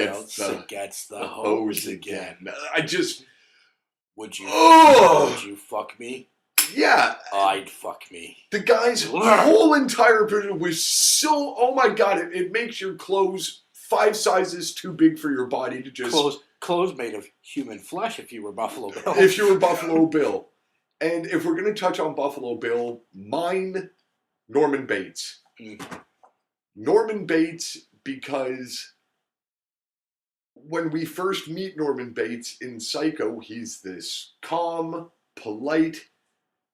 Speaker 2: gets the hose again. Would you fuck me?
Speaker 1: Yeah.
Speaker 2: I'd fuck me.
Speaker 1: The guy's whole entire person was so, oh my God, it makes your clothes 5 sizes too big for your body to just...
Speaker 2: Clothes made of human flesh if you were Buffalo Bill.
Speaker 1: If you were Buffalo Bill. And if we're going to touch on Buffalo Bill, Norman Bates. Norman Bates, because when we first meet Norman Bates in Psycho, he's this calm, polite,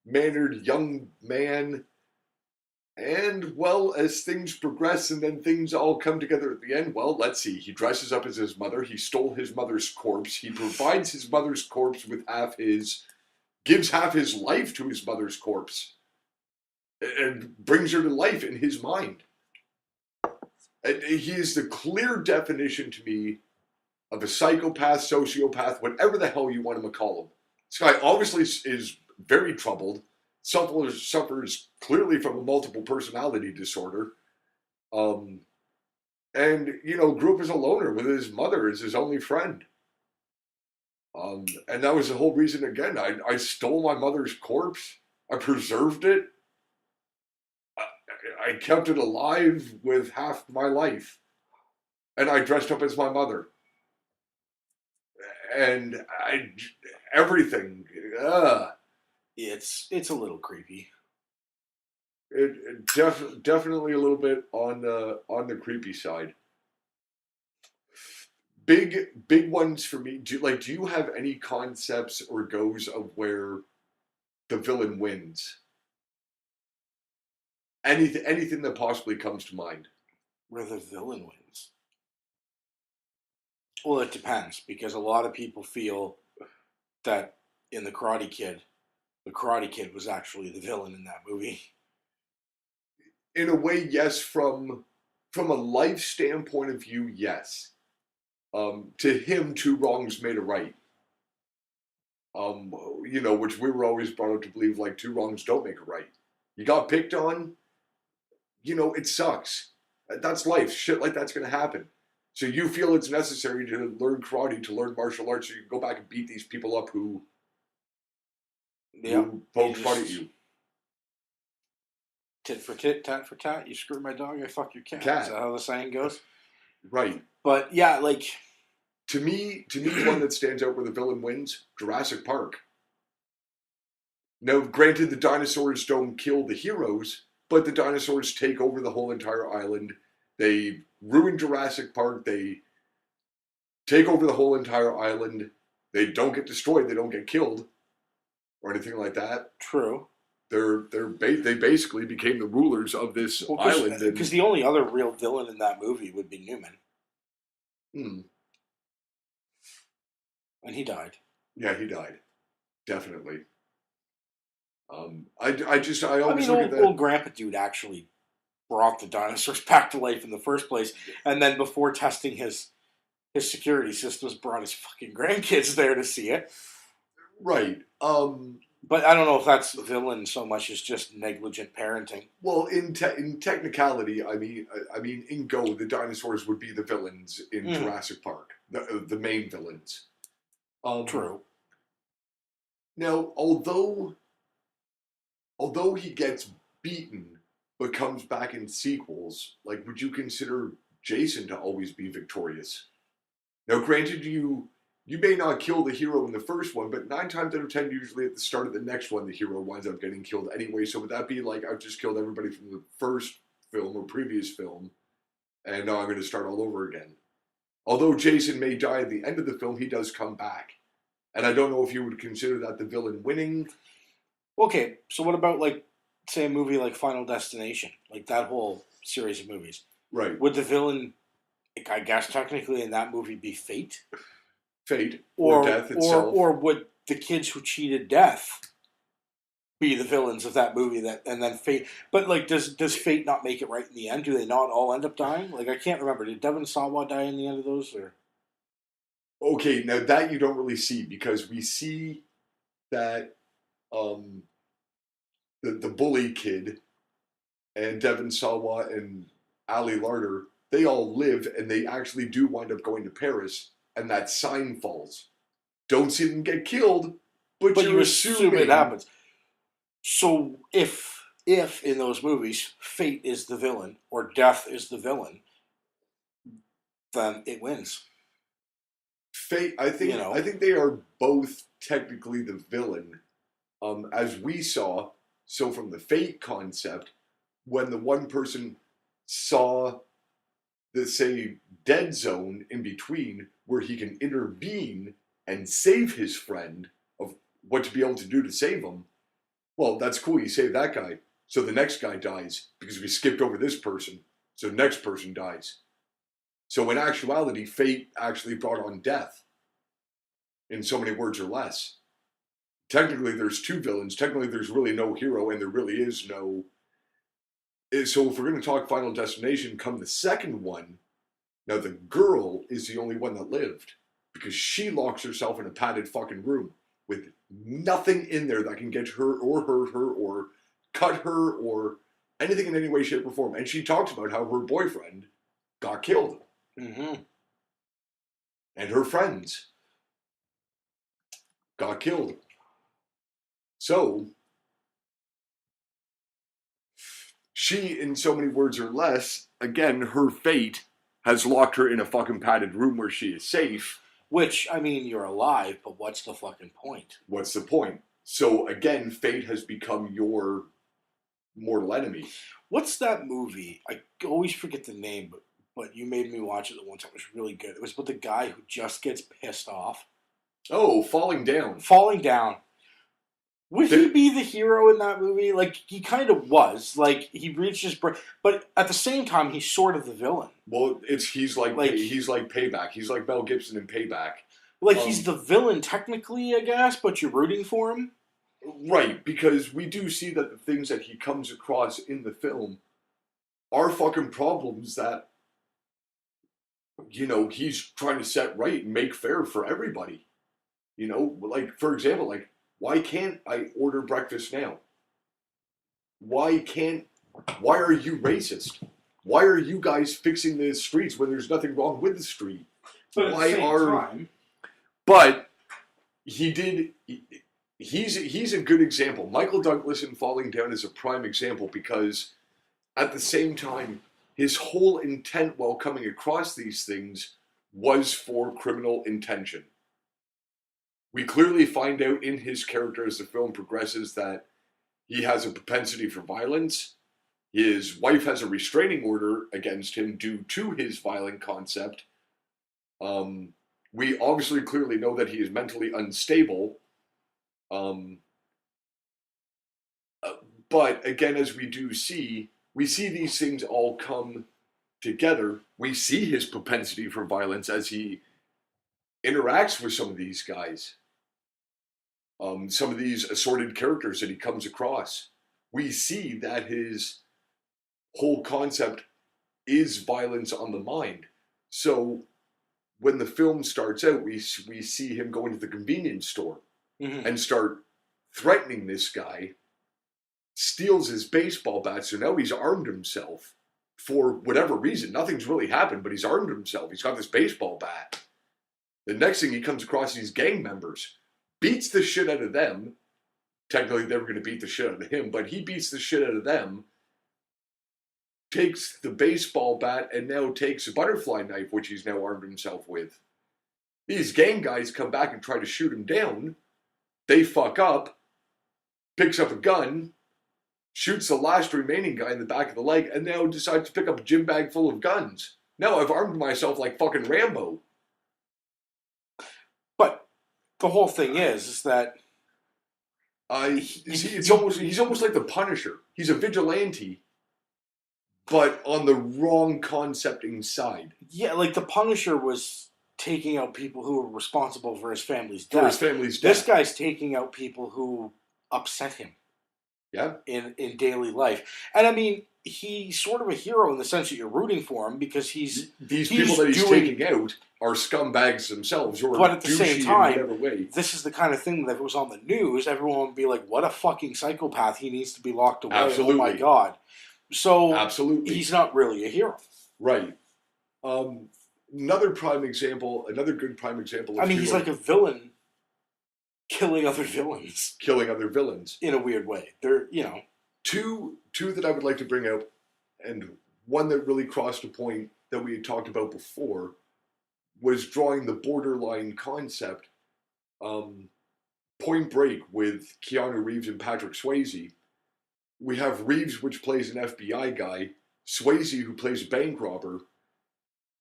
Speaker 1: mannered young man. And, well, as things progress and then things all come together at the end, well, let's see. He dresses up as his mother. He stole his mother's corpse. He provides his mother's corpse with gives half his life to his mother's corpse. And brings her to life in his mind. And he is the clear definition to me of a psychopath, sociopath, whatever the hell you want to call him. This guy obviously is very troubled. Suffers clearly from a multiple personality disorder. And, grew up as a loner with his mother as his only friend. And that was the whole reason, again, I stole my mother's corpse. I preserved it. I kept it alive with half my life. And I dressed up as my mother. And everything.
Speaker 2: It's a little creepy.
Speaker 1: It definitely a little bit on the creepy side. Big ones for me. Do you have any concepts or goes of where the villain wins? Anything that possibly comes to mind?
Speaker 2: Where the villain wins? Well, it depends, because a lot of people feel that in The Karate Kid was actually the villain in that movie.
Speaker 1: In a way, yes. From a life standpoint of view, yes. To him, 2 wrongs made a right. Which we were always brought up to believe, 2 wrongs don't make a right. You got picked on, it sucks. That's life. Shit like that's going to happen. So you feel it's necessary to learn karate, to learn martial arts, so you can go back and beat these people up who poke fun at you.
Speaker 2: Tit for tit, tat for tat. You screw my dog, I fuck your cat. Is that how the saying goes?
Speaker 1: Right.
Speaker 2: But yeah,
Speaker 1: to me, one that stands out where the villain wins, Jurassic Park. Now, granted, the dinosaurs don't kill the heroes, but the dinosaurs take over the whole entire island. They ruin Jurassic Park. They take over the whole entire island. They don't get destroyed. They don't get killed or anything like that.
Speaker 2: True.
Speaker 1: They basically became the rulers of this island.
Speaker 2: Because the only other real villain in that movie would be Newman. And he died.
Speaker 1: Yeah, he died. Definitely. I always look at that.
Speaker 2: Old Grandpa Dude actually brought the dinosaurs back to life in the first place, and then before testing his security systems, brought his fucking grandkids there to see it.
Speaker 1: Right.
Speaker 2: But I don't know if that's villain so much as just negligent parenting.
Speaker 1: Well, in technicality, I mean, in Go, the dinosaurs would be the villains in
Speaker 2: Mm,
Speaker 1: Jurassic Park, the main villains. Um,
Speaker 2: true.
Speaker 1: Now, although he gets beaten but comes back in sequels, like, would you consider Jason to always be victorious? Now, granted, you may not kill the hero in the first one, but 9 times out of 10, usually at the start of the next one, the hero winds up getting killed anyway. So would that be like I've just killed everybody from the first film or previous film, and now I'm going to start all over again? Although Jason may die at the end of the film, he does come back, and I don't know if you would consider that the villain winning.
Speaker 2: Okay, so what about like, say, a movie like Final Destination, like that whole series of movies?
Speaker 1: Right,
Speaker 2: Would the villain, like, I guess technically in that movie, be Fate,
Speaker 1: fate or death itself.
Speaker 2: or would the kids who cheated Death be the villains of that movie? That and then Fate, but like, does Fate not make it right in the end? Do they not all end up dying? Like, I can't remember. Did Devon Sawa die in the end of those? Or
Speaker 1: Okay, now that you don't really see because we see that um, the bully kid and Devon Sawa and Ali Larder, they all live and they actually do wind up going to Paris, and that sign falls. Don't see them get killed, but
Speaker 2: but
Speaker 1: you're
Speaker 2: you assume it
Speaker 1: assuming.
Speaker 2: happens. So if in those movies Fate is the villain or Death is the villain, then it wins.
Speaker 1: Fate.
Speaker 2: You
Speaker 1: I
Speaker 2: know.
Speaker 1: think they are both technically the villain, as we saw. So from the Fate concept, when the one person saw the say dead zone in between where he can intervene and save his friend of what to be able to do to save him. Well, that's cool. You save that guy. So the next guy dies because we skipped over this person. So the next person dies. So in actuality, fate actually brought on death in so many words or less. Technically, there's two villains. Technically, there's really no hero, and there really is no. So if we're going to talk Final Destination, come the second one, now, the girl is the only one that lived because she locks herself in a padded fucking room with nothing in there that can get her or hurt her or cut her or anything in any way, shape, or form. And she talks about how her boyfriend got killed
Speaker 2: Mm-hmm.
Speaker 1: and her friends got killed. So, she, in so many words or less, again, her fate has locked her in a fucking padded room where she is safe.
Speaker 2: Which, I mean, you're alive, but what's the fucking point?
Speaker 1: What's the point? So again, fate has become your mortal enemy.
Speaker 2: What's that movie? I always forget the name, but you made me watch it the one time. It was really good. It was about the guy who just gets pissed off,
Speaker 1: Oh, falling down.
Speaker 2: falling down. Would he
Speaker 1: The-
Speaker 2: be the hero in that movie? Like, he kind of was. Like, he reached his break, but at the same time, he's sort of the villain.
Speaker 1: well, it's
Speaker 2: Like,
Speaker 1: he's like Payback. He's like Mel Gibson in Payback.
Speaker 2: he's
Speaker 1: Um,
Speaker 2: the villain technically, I guess, but you're rooting for him.
Speaker 1: right, because we do see that the things that he comes across in the film are fucking problems that he's trying to set right and make fair for everybody. Like for example, like why can't I order breakfast now? Why can't why are you racist? Why are you guys fixing the streets when there's nothing wrong with the street?
Speaker 2: But at the
Speaker 1: Why
Speaker 2: same
Speaker 1: are
Speaker 2: time,
Speaker 1: but he did he's a good example. Michael Douglas in Falling Down is a prime example because at the same time his whole intent while coming across these things was for criminal intention. We clearly find out in his character as the film progresses that he has a propensity for violence. His wife has a restraining order against him due to his violent concept. We obviously clearly know that he is mentally unstable. Um, but again, as we see these things all come together. We see his propensity for violence as he interacts with some of these guys, some of these assorted characters that he comes across. We see that his whole concept is violence on the mind. So when the film starts out, we see him go into the convenience store
Speaker 2: mm-hmm.
Speaker 1: and start threatening this guy, steals his baseball bat, so now he's armed himself for whatever reason. Nothing's really happened, but he's armed himself. He's got this baseball bat. The next thing he comes across these gang members, beats the shit out of them. Technically, they were going to beat the shit out of him, but he beats the shit out of them, takes the baseball bat, and now takes a butterfly knife, which he's now armed himself with. These gang guys come back and try to shoot him down. They fuck up, picks up a gun, shoots the last remaining guy in the back of the leg, and now decides to pick up a gym bag full of guns. Now I've armed myself like fucking Rambo.
Speaker 2: But the whole thing is that
Speaker 1: he's almost like the Punisher. He's a vigilante, but on the wrong concepting side.
Speaker 2: Yeah, like the Punisher was taking out people who were responsible for his family's death.
Speaker 1: For his family's death.
Speaker 2: This guy's taking out people who upset him.
Speaker 1: Yeah.
Speaker 2: In daily life. And I mean, he's sort of a hero in the sense that you're rooting for him because these
Speaker 1: people that he's taking out are scumbags themselves, or
Speaker 2: but at the same time,
Speaker 1: in whatever way.
Speaker 2: This is the kind of thing that if it was on the news, everyone would be like, "What a fucking psychopath! He needs to be locked away."
Speaker 1: Absolutely.
Speaker 2: Oh my god! So
Speaker 1: absolutely,
Speaker 2: he's not really a hero,
Speaker 1: right? Another good prime example.
Speaker 2: I mean, he's like a villain, killing other villains,
Speaker 1: in
Speaker 2: a weird way. They're
Speaker 1: two that I would like to bring up, and one that really crossed a point that we had talked about before was drawing the borderline concept. Point Break with Keanu Reeves and Patrick Swayze. We have Reeves, which plays an FBI guy, Swayze, who plays a bank robber,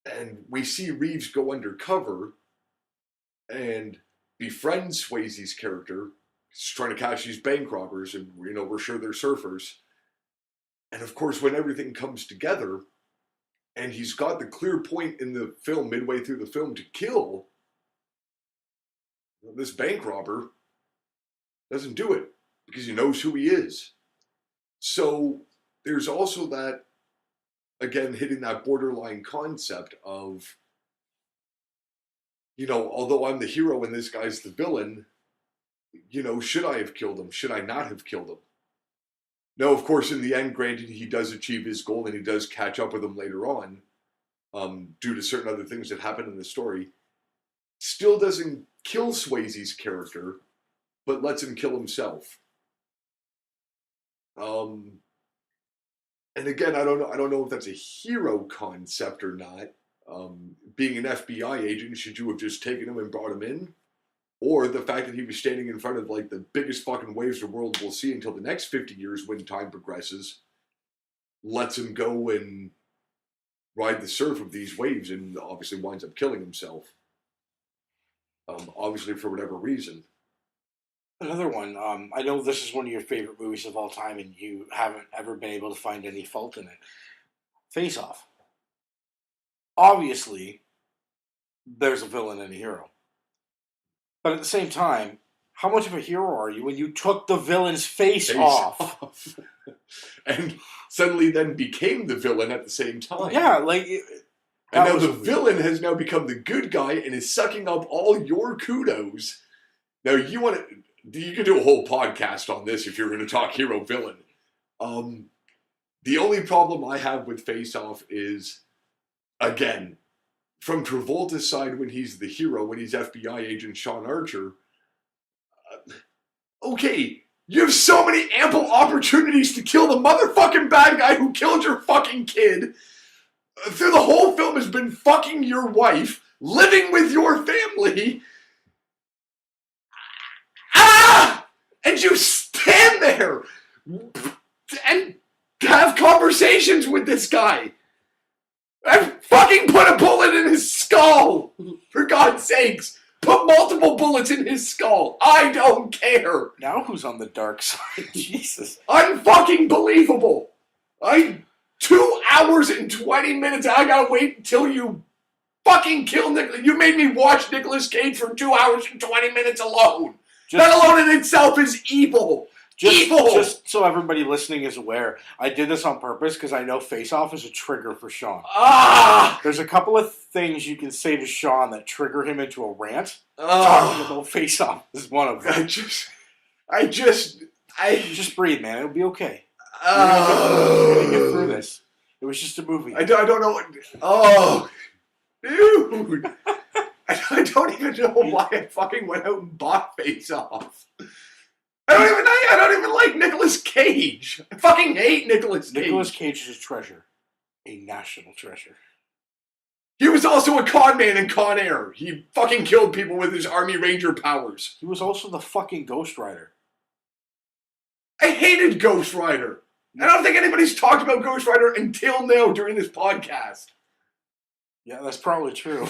Speaker 1: and we see Reeves go undercover and befriend Swayze's character. He's trying to catch these bank robbers, and we're sure they're surfers. And of course, when everything comes together, and he's got the clear point in the film, midway through the film, to kill this bank robber, doesn't do it because he knows who he is. So there's also that, again, hitting that borderline concept of, although I'm the hero and this guy's the villain, should I have killed him? Should I not have killed him? Now, of course, in the end, granted, he does achieve his goal and he does catch up with him later on, due to certain other things that happen in the story. Still doesn't kill Swayze's character, but lets him kill himself. And again, I don't know if that's a hero concept or not. Being an FBI agent, should you have just taken him and brought him in? Or the fact that he was standing in front of like the biggest fucking waves the world will see until the next 50 years when time progresses, lets him go and ride the surf of these waves and obviously winds up killing himself. Obviously for whatever reason.
Speaker 2: Another one, I know this is one of your favorite movies of all time and you haven't ever been able to find any fault in it. Face Off. Obviously, there's a villain and a hero. But at the same time, how much of a hero are you when you took the villain's face off?
Speaker 1: And suddenly then became the villain at the same time.
Speaker 2: Yeah,
Speaker 1: and now the villain has now become the good guy and is sucking up all your kudos. Now you could do a whole podcast on this if you're going to talk hero-villain. The only problem I have with Face Off is, again, from Travolta's side when he's the hero, when he's FBI agent Sean Archer, okay, you have so many ample opportunities to kill the motherfucking bad guy who killed your fucking kid. Through the whole film has been fucking your wife, living with your family. And you stand there and have conversations with this guy. And fucking put a bullet in his skull! For God's sakes! Put multiple bullets in his skull! I don't care!
Speaker 2: Now who's on the dark side? Jesus.
Speaker 1: Unfucking believable! 2 hours and 20 minutes, I gotta wait until you fucking kill Nicolas. You made me watch Nicolas Cage for 2 hours and 20 minutes alone! That alone in itself is evil!
Speaker 2: Just so everybody listening is aware, I did this on purpose because I know Face Off is a trigger for Sean. There's a couple of things you can say to Sean that trigger him into a rant. Talking about Face Off is one of them. Just breathe, man. It'll be okay. You're gonna get through this. It was just a movie.
Speaker 1: I don't know. Oh, dude. I don't even know why I fucking went out and bought Face Off. I don't even like Nicolas Cage. I fucking hate Nicolas Cage.
Speaker 2: Nicolas Cage is a treasure. A national treasure.
Speaker 1: He was also a con man in Con Air. He fucking killed people with his Army Ranger powers.
Speaker 2: He was also the fucking Ghost Rider.
Speaker 1: I hated Ghost Rider. I don't think anybody's talked about Ghost Rider until now during this podcast.
Speaker 2: Yeah, that's probably true.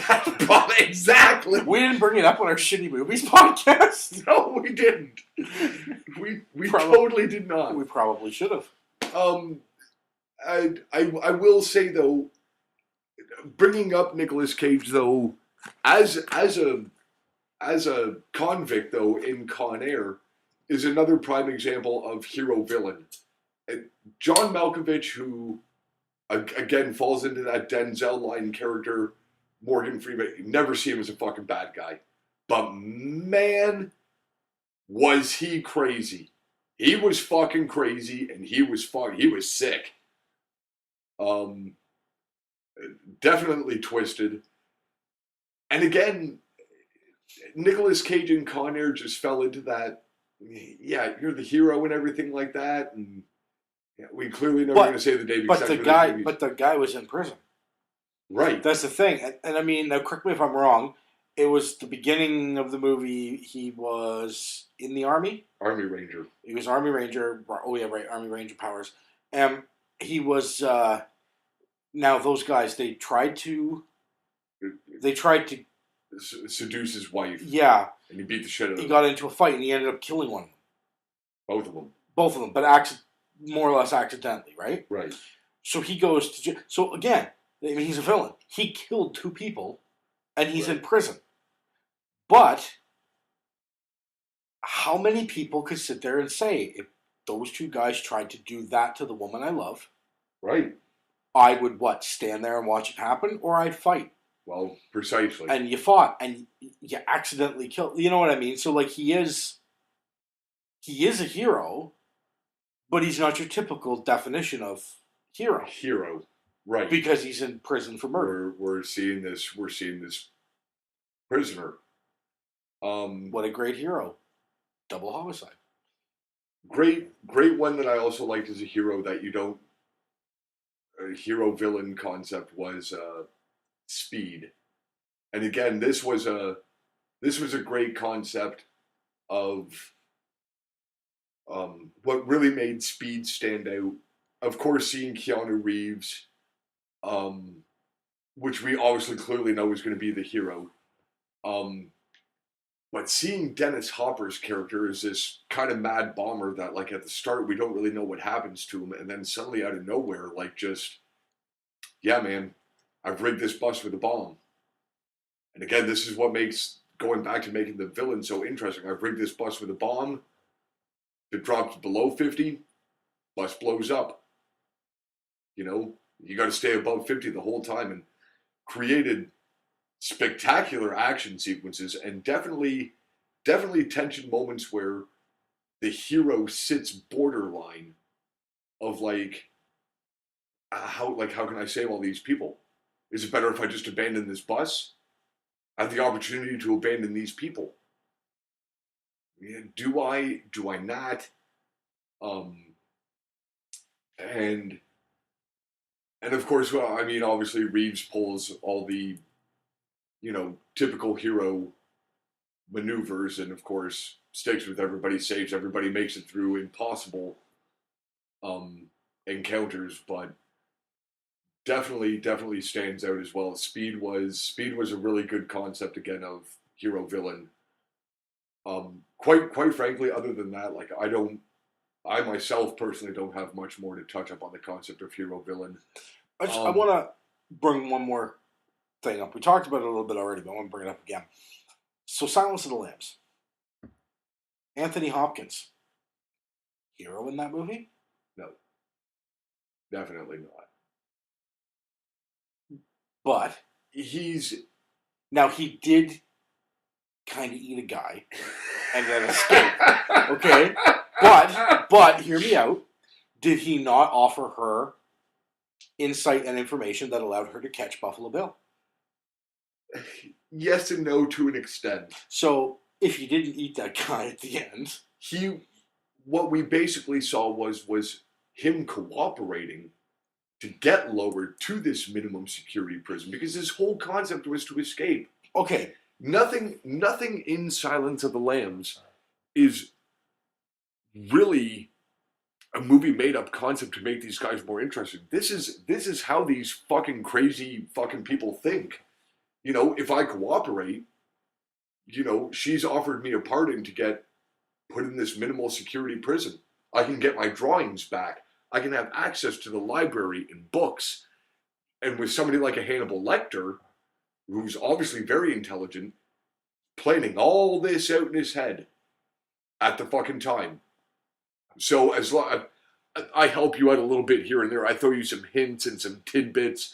Speaker 1: Exactly.
Speaker 2: We didn't bring it up on our Shitty Movies podcast.
Speaker 1: No, we didn't. We totally did not.
Speaker 2: We probably should have.
Speaker 1: I will say though, bringing up Nicolas Cage though, as a convict though in Con Air, is another prime example of hero villain. John Malkovich, who again falls into that Denzel line character, Morgan Freeman. You never see him as a fucking bad guy, but man, was he crazy? He was fucking crazy, and he was sick. Definitely twisted. And again, Nicolas Cage in Con Air just fell into that. Yeah, you're the hero and everything like that, and yeah, we clearly never going to say the Davey.
Speaker 2: But the guy was in prison.
Speaker 1: Right.
Speaker 2: That's the thing, and I mean, now correct me if I'm wrong. It was the beginning of the movie. He was in the army.
Speaker 1: Army Ranger.
Speaker 2: He was Army Ranger. Oh yeah, right. Army Ranger powers. He was. Now those guys, they tried to
Speaker 1: seduce his wife.
Speaker 2: Yeah.
Speaker 1: And he beat the shit out of him.
Speaker 2: He got into a fight and he ended up killing one of them.
Speaker 1: Both of them.
Speaker 2: But more or less accidentally, right?
Speaker 1: Right.
Speaker 2: So he goes to jail. So again, I mean, he's a villain. He killed 2 people and he's in prison. But how many people could sit there and say, if those 2 guys tried to do that to the woman I love,
Speaker 1: right,
Speaker 2: I would stand there and watch it happen, or I'd fight.
Speaker 1: Well, precisely.
Speaker 2: And you fought, and you accidentally killed. You know what I mean? So, like, he is a hero, but he's not your typical definition of hero.
Speaker 1: Hero, right?
Speaker 2: Because he's in prison for murder.
Speaker 1: We're seeing this prisoner.
Speaker 2: What a great hero! Double homicide.
Speaker 1: Great one that I also liked as a hero that you don't. A hero villain concept was Speed, and again, this was a great concept of what really made Speed stand out. Of course, seeing Keanu Reeves, which we obviously clearly know is going to be the hero, but seeing Dennis Hopper's character as this kind of mad bomber that, like, at the start we don't really know what happens to him, and then suddenly out of nowhere, like, just, yeah, man, I've rigged this bus with a bomb. And again, this is what makes, going back to making the villain so interesting, I've rigged this bus with a bomb. If it drops below 50, bus blows up. You know, you got to stay above 50 the whole time, and created spectacular action sequences and definitely tension moments where the hero sits borderline of how can I save all these people? Is it better if I just abandon this bus? I have the opportunity to abandon these people. Do I not? And of course, well, I mean, obviously Reeves pulls all the, typical hero maneuvers, and of course sticks with everybody, saves everybody, makes it through impossible encounters, but definitely stands out as well. Speed was a really good concept again of hero villain. Quite frankly, other than that, like, I myself personally don't have much more to touch up on the concept of hero villain.
Speaker 2: I want to bring one more thing up. We talked about it a little bit already, but I want to bring it up again. So, Silence of the Lambs. Anthony Hopkins. Hero in that movie?
Speaker 1: No. Definitely not.
Speaker 2: But
Speaker 1: he did
Speaker 2: kind of eat a guy and then escape. Okay? But hear me out. Did he not offer her insight and information that allowed her to catch Buffalo Bill?
Speaker 1: Yes and no to an extent.
Speaker 2: So if he didn't eat that guy at the end,
Speaker 1: What we basically saw was him cooperating to get lowered to this minimum security prison because his whole concept was to escape.
Speaker 2: okay,
Speaker 1: Nothing in Silence of the Lambs is really a movie made up concept to make these guys more interesting. This is how these fucking crazy fucking people think. You know, if I cooperate, you know, she's offered me a pardon to get put in this minimal security prison. I can get my drawings back. I can have access to the library and books. And with somebody like a Hannibal Lecter, who's obviously very intelligent, planning all this out in his head at the fucking time. So as long I help you out a little bit here and there, I throw you some hints and some tidbits,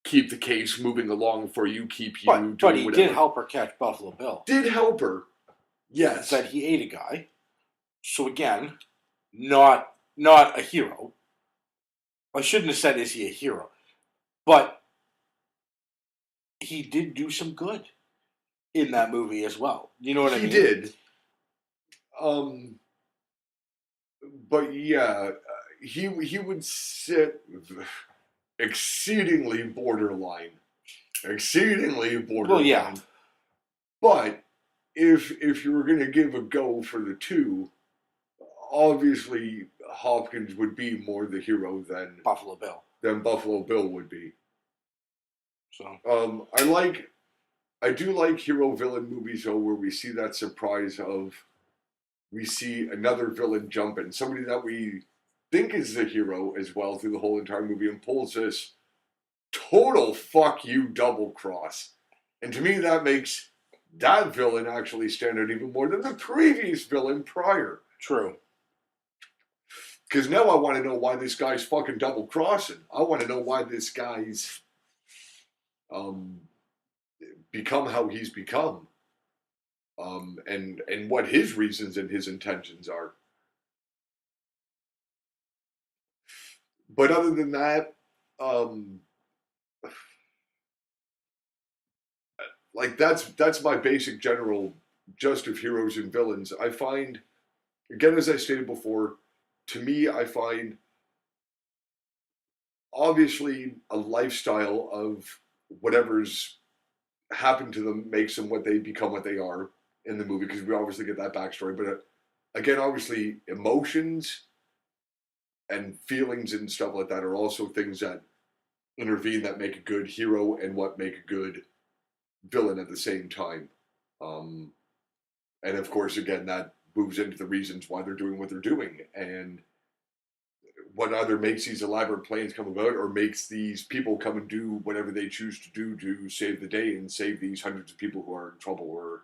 Speaker 1: keep the case moving along for you, keep you doing
Speaker 2: but he
Speaker 1: whatever.
Speaker 2: did help her catch Buffalo Bill.
Speaker 1: Did help her, yes.
Speaker 2: That he ate a guy. So again, not a hero. I shouldn't have said is he a hero, but he did do some good in that movie as well. You know what I mean?
Speaker 1: He did. But yeah, he would sit exceedingly borderline.
Speaker 2: Well, yeah.
Speaker 1: But if you were going to give a go for the two, obviously Hopkins would be more the hero than
Speaker 2: Buffalo Bill.
Speaker 1: Buffalo Bill would be.
Speaker 2: So
Speaker 1: I do like hero villain movies though, where we see that surprise of we see another villain jump in, somebody that we think is the hero as well through the whole entire movie, and pulls this total fuck you double cross. And to me, that makes that villain actually stand out even more than the previous villain prior.
Speaker 2: true.
Speaker 1: Because now I want to know why this guy's fucking double crossing. I want to know why this guy's become how he's become. And what his reasons and his intentions are. But other than that, like that's my basic general just of heroes and villains. I find, again, as I stated before, to me, I find obviously a lifestyle of whatever's happened to them makes them what they become, what they are in the movie, because we obviously get that backstory. But again, obviously, emotions and feelings and stuff like that are also things that intervene that make a good hero and what make a good villain at the same time. And of course, again, that moves into the reasons why they're doing what they're doing, and what either makes these elaborate plans come about or makes these people come and do whatever they choose to do to save the day and save these hundreds of people who are in trouble or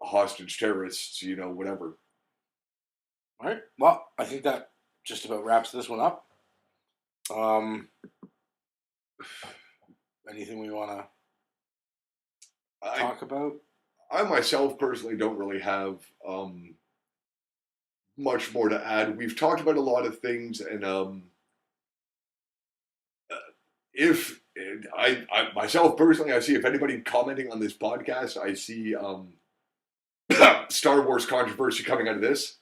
Speaker 1: hostage terrorists, you know, whatever.
Speaker 2: All right. Well, I think that just about wraps this one up. Anything we want to talk about?
Speaker 1: I myself personally don't really have much more to add. We've talked about a lot of things, and if I myself personally, I see if anybody commenting on this podcast, I see Star Wars controversy coming out of this.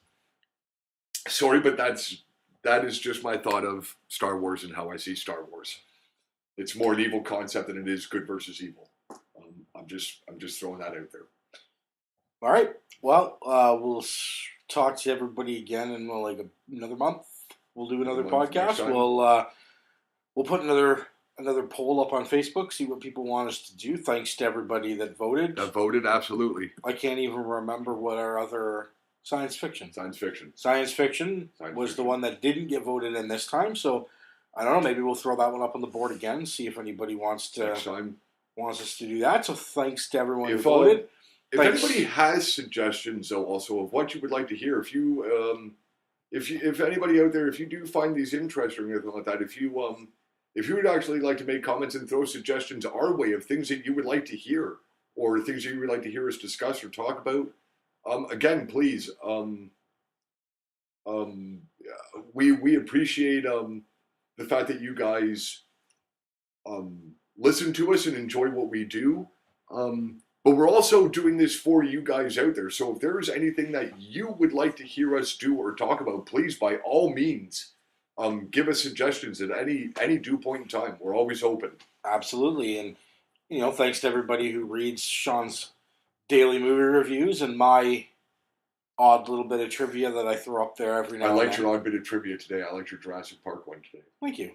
Speaker 1: Sorry, but that is just my thought of Star Wars and how I see Star Wars. It's more an evil concept than it is good versus evil. I'm just throwing that out there.
Speaker 2: All right. Well, we'll talk to everybody again in like another month. We'll do another podcast. We'll put another poll up on Facebook. See what people want us to do. Thanks to everybody that voted.
Speaker 1: Absolutely.
Speaker 2: I can't even remember what our other science fiction was the one that didn't get voted in this time. So I don't know. Maybe we'll throw that one up on the board again. See if anybody wants us to do that. So thanks to everyone who voted.
Speaker 1: If anybody has suggestions, though, also of what you would like to hear, if anybody out there, if you do find these interesting or anything like that, if you would actually like to make comments and throw suggestions our way of things that you would like to hear or things that you would like to hear us discuss or talk about, again, please, we appreciate the fact that you guys listen to us and enjoy what we do. But we're also doing this for you guys out there. So if there's anything that you would like to hear us do or talk about, please, by all means, give us suggestions at any due point in time. We're always open.
Speaker 2: Absolutely. And, thanks to everybody who reads Sean's daily movie reviews and my odd little bit of trivia that I throw up there every now
Speaker 1: I
Speaker 2: and then.
Speaker 1: liked your odd bit of trivia today. I liked your Jurassic Park one today.
Speaker 2: Thank you.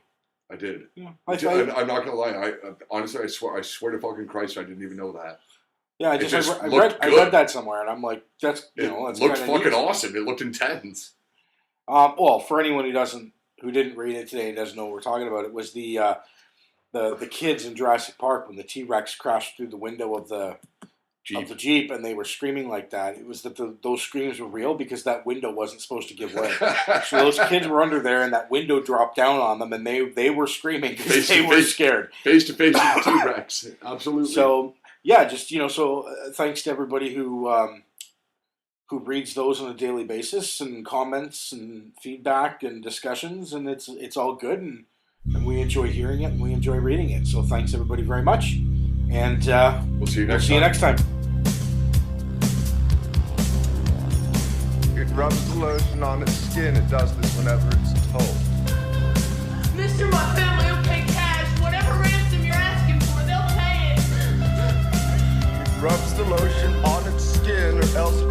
Speaker 1: I did.
Speaker 2: Yeah,
Speaker 1: I'm not gonna lie. I honestly, I swear to fucking Christ, I didn't even know that.
Speaker 2: Yeah, I read that somewhere, and I'm like, that's
Speaker 1: It
Speaker 2: that's
Speaker 1: looked
Speaker 2: kinda
Speaker 1: fucking
Speaker 2: neat.
Speaker 1: awesome. It looked intense.
Speaker 2: Well, for anyone who didn't read it today and doesn't know what we're talking about, it was the kids in Jurassic Park when the T-Rex crashed through the window of the Jeep and they were screaming like that. It was that those screams were real because that window wasn't supposed to give way. So those kids were under there and that window dropped down on them and they were screaming because they were scared.
Speaker 1: Face to face with the T-Rex. Absolutely.
Speaker 2: So yeah, just thanks to everybody who reads those on a daily basis and comments and feedback and discussions, and it's all good and we enjoy hearing it and we enjoy reading it. So thanks everybody very much, and
Speaker 1: we'll see you
Speaker 2: you next time.
Speaker 3: It rubs the lotion on its skin. It does this whenever it's told.
Speaker 4: Mister, my family will pay cash. Whatever ransom you're asking for, they'll pay it.
Speaker 3: It rubs the lotion on its skin, or else